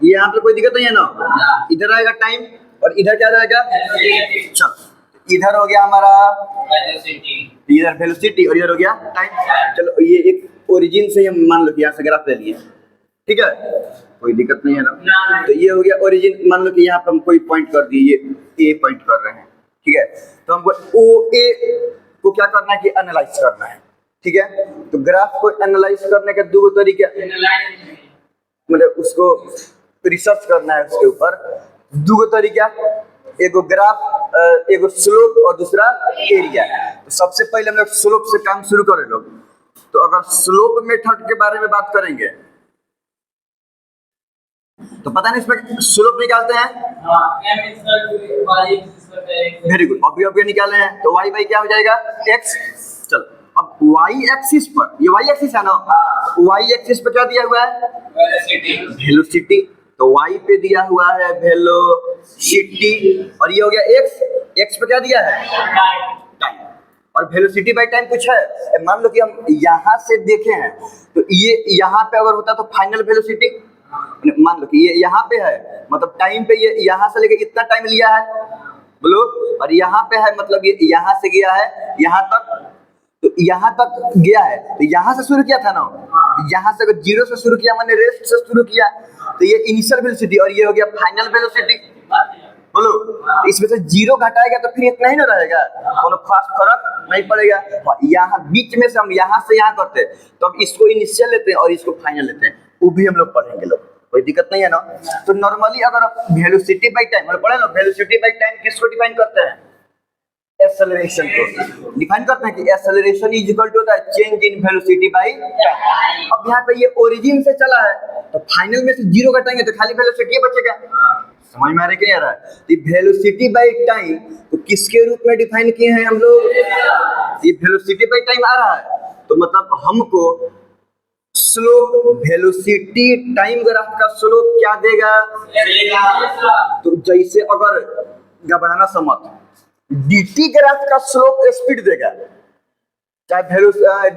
ये यहाँ पे कोई दिक्कत नहीं है ना? इधर आएगा टाइम और इधर क्या रहेगा? चल इधर हो गया हमारा, इधर वेलोसिटी और इधर हो गया टाइम। चलो ये एक ओरिजिन से हम मान लो कि यहाँ से ग्राफ ले लिए, ठीक है, कोई दिक्कत नहीं है ना। तो ये हो गया ओरिजिन। मान लो कि यहाँ पे हम कोई पॉइंट कर दिए, ये ए पॉइंट कर रहे हैं, ठीक है, तो हमको ओ ए को क्या करना है कि एनालाइज करना है, ठीक है। तो ग्राफ को एनालाइज करने के दो तरीके, मतलब उसको रिसर्च करना है उसके ऊपर दो तरीका, एगो ग्राफ, एगो स्लोप और दूसरा एरिया। तो सबसे पहले हम लोग स्लोप से काम शुरू करें लोग। तो अगर स्लोप मेथड के बारे में बात करेंगे तो पता नहीं इसमें स्लोप निकालते हैं, वेरी गुड, अभी निकाले हैं। तो y बाई क्या हो जाएगा x। चलो अब y एक्सिस पर, ये y एक्सिस है ना, y एक्सिस पे क्या दिया हुआ है वेलोसिटी, तो y पे दिया हुआ है वेलोसिटी, और ये हो गया x पे क्या दिया है टाइम, और वेलोसिटी बाय टाइम कुछ है। मान लो कि हम यहाँ से देखे हैं तो ये यहाँ पे अगर होता तो फाइनल वेलोसिटी, मान लो कि ये यहाँ पे है मतलब टाइम पे ये यहाँ से लेके इतना टाइम लिया है बोलो, और यहाँ पे है मतलब ये यहाँ से गया है यहाँ तक, तो यहाँ तक गया है तो यहाँ से शुरू किया था ना, यहाँ से अगर जीरो से शुरू किया मैंने रेस्ट से शुरू किया तो ये इनिशियल वेलोसिटी और ये हो गया फाइनल वेलोसिटी बोलो। तो इसमें से जीरो घटाएगा तो फिर इतना ही ना रहेगा, कोनो खास फर्क नहीं पड़ेगा। यहाँ बीच में से हम यहाँ से यहाँ करते हैं तो अब इसको इनिशियल लेते हैं और इसको फाइनल लेते हैं, वो भी हम लोग पढ़ेंगे लोग, कोई दिक्कत नहीं है ना। तो नॉर्मली अगर आप वेलोसिटी बाय टाइम पढ़े ना, वेलोसिटी बाय टाइम किसको डिफाइन करते हैं एक्सेलरेशन को डिफाइन करते हैं कि acceleration is equal to the change in velocity by time. अब यहाँ पे ये ओरिजिन से चला है तो फाइनल में से जीरो घटाएंगे तो खाली वेलोसिटी बचेगा, समझ में आ रहा है कि नहीं आ रहा है। तो वेलोसिटी बाय टाइम तो किसके रूप में डिफाइन किए हैं हम लोग, ये वेलोसिटी बाय टाइम आ रहा है तो मतलब हमको स्लोप वेलोसिटी टाइम ग्राफ का स्लोप क्या देगा, तो जैसे अगर घबराना समझ dt ग्राफ का स्लोप स्पीड देगा, चाहे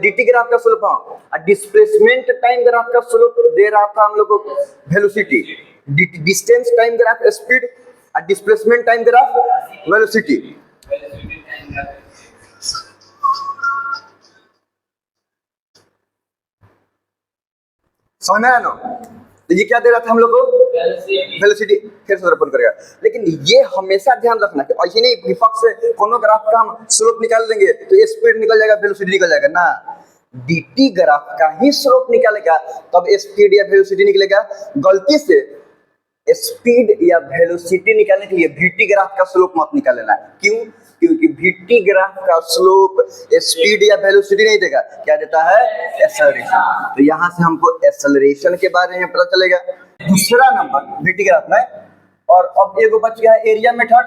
dt ग्राफ का स्लोप हाँ, डिस्प्लेसमेंट टाइम ग्राफ का स्लोप दे रहा था हम लोग को velocity, distance time graph speed और डिस्प्लेसमेंट टाइम ग्राफ वेलोसिटी। समझ में आया ना। तो ये क्या दे रहा था हम लोग को वेलोसिटी, फिर से ओपन करेगा। लेकिन ये हमेशा ध्यान रखना कि ऐसे नहीं विपक्ष से कोनो ग्राफ का हम स्लोप निकाल देंगे तो ये स्पीड निकल जाएगा वेलोसिटी निकल जाएगा ना, dt ग्राफ का ही स्लोप निकालेगा तब स्पीड या वेलोसिटी निकलेगा। गलती से स्पीड या वेलोसिटी निकालने के लिए vt ग्राफ का स्लोप मत निकाल लेना, क्यों, क्योंकि vt ग्राफ का स्लोप स्पीड या वेलोसिटी नहीं देगा, क्या देता है एक्सेलरेशन। तो यहाँ से हमको एक्सेलरेशन के बारे में पता चलेगा। दूसरा नंबर vt ग्राफ में, और अब एगो बच गया है एरिया मेथड।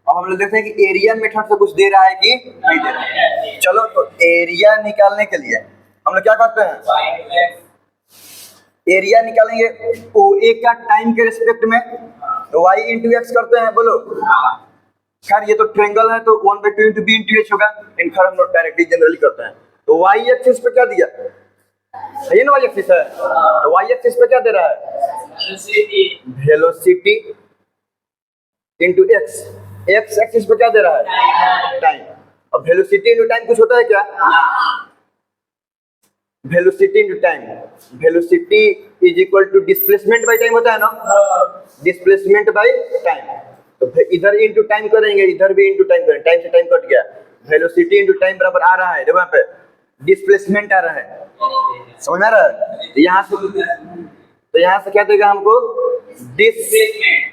अब हम लोग देखते हैं कि एरिया मेथड से कुछ दे रहा है कि नहीं दे रहा है। चलो तो एरिया निकालने के लिए हम लोग क्या करते हैं, एरिया निकालेंगे ओ ए का टाइम के रिस्पेक्ट में तो y इंटू एक्स करते हैं बोलो। खैर ये तो ट्रायंगल है तो 1/2 इंटू बी इंटू एच होगा, इन खैर हम लोग डायरेक्टली जनरली करते हैं। तो y एक्सिस पे क्या दिया, ये ना y एक्सिस है, तो y एक्सिस पे क्या दे रहा है velocity into x, x axis पे क्या दे रहा है टाइम। अब वेलोसिटी इंटू टाइम कुछ होता है क्या, velocity into time, velocity is equal to displacement by time होता है ना, डिस्प्लेसमेंट बाय टाइम। तो इधर इंटू टाइम करेंगे इधर भी इंटू टाइम करेंगे, टाइम से टाइम कट गया, वेलोसिटी इंटू टाइम बराबर आ रहा है, देखो यहाँ पे डिस्प्लेसमेंट आ रहा है, समझ में आ रहा है। तो यहाँ से क्या देगा हमको डिस्प्लेसमेंट।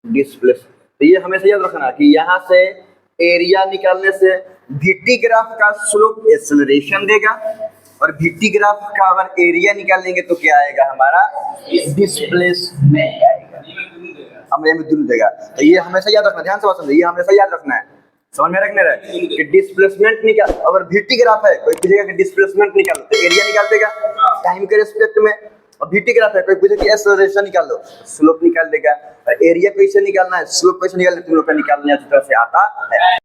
तो ये हमेशा याद रखना कि यहाँ से एरिया निकालने से vt ग्राफ का स्लोप एक्सेलरेशन देगा और vt ग्राफ का अगर एरिया निकालेंगे तो क्या आएगा हमारा डिस्प्लेसमेंट आएगा, हमें दोनों देगा। तो ये हमेशा याद रखना, ध्यान से बात समझिए, ये हमेशा याद रखना है, समझ में रखने रहे कि डिस्प्लेसमेंट निकाल, अगर vt ग्राफ है कोई पूछेगा कि डिस्प्लेसमेंट निकालो तो एरिया निकाल देगा टाइम के रिस्पेक्ट में, और vt ग्राफ है कोई पूछे कि एक्सेलरेशन निकाल लो स्लोप निकाल देगा। एरिया कैसे निकालना है स्लोप कैसे निकालना है तुम लोग का निकालने अच्छी तरह से आता है।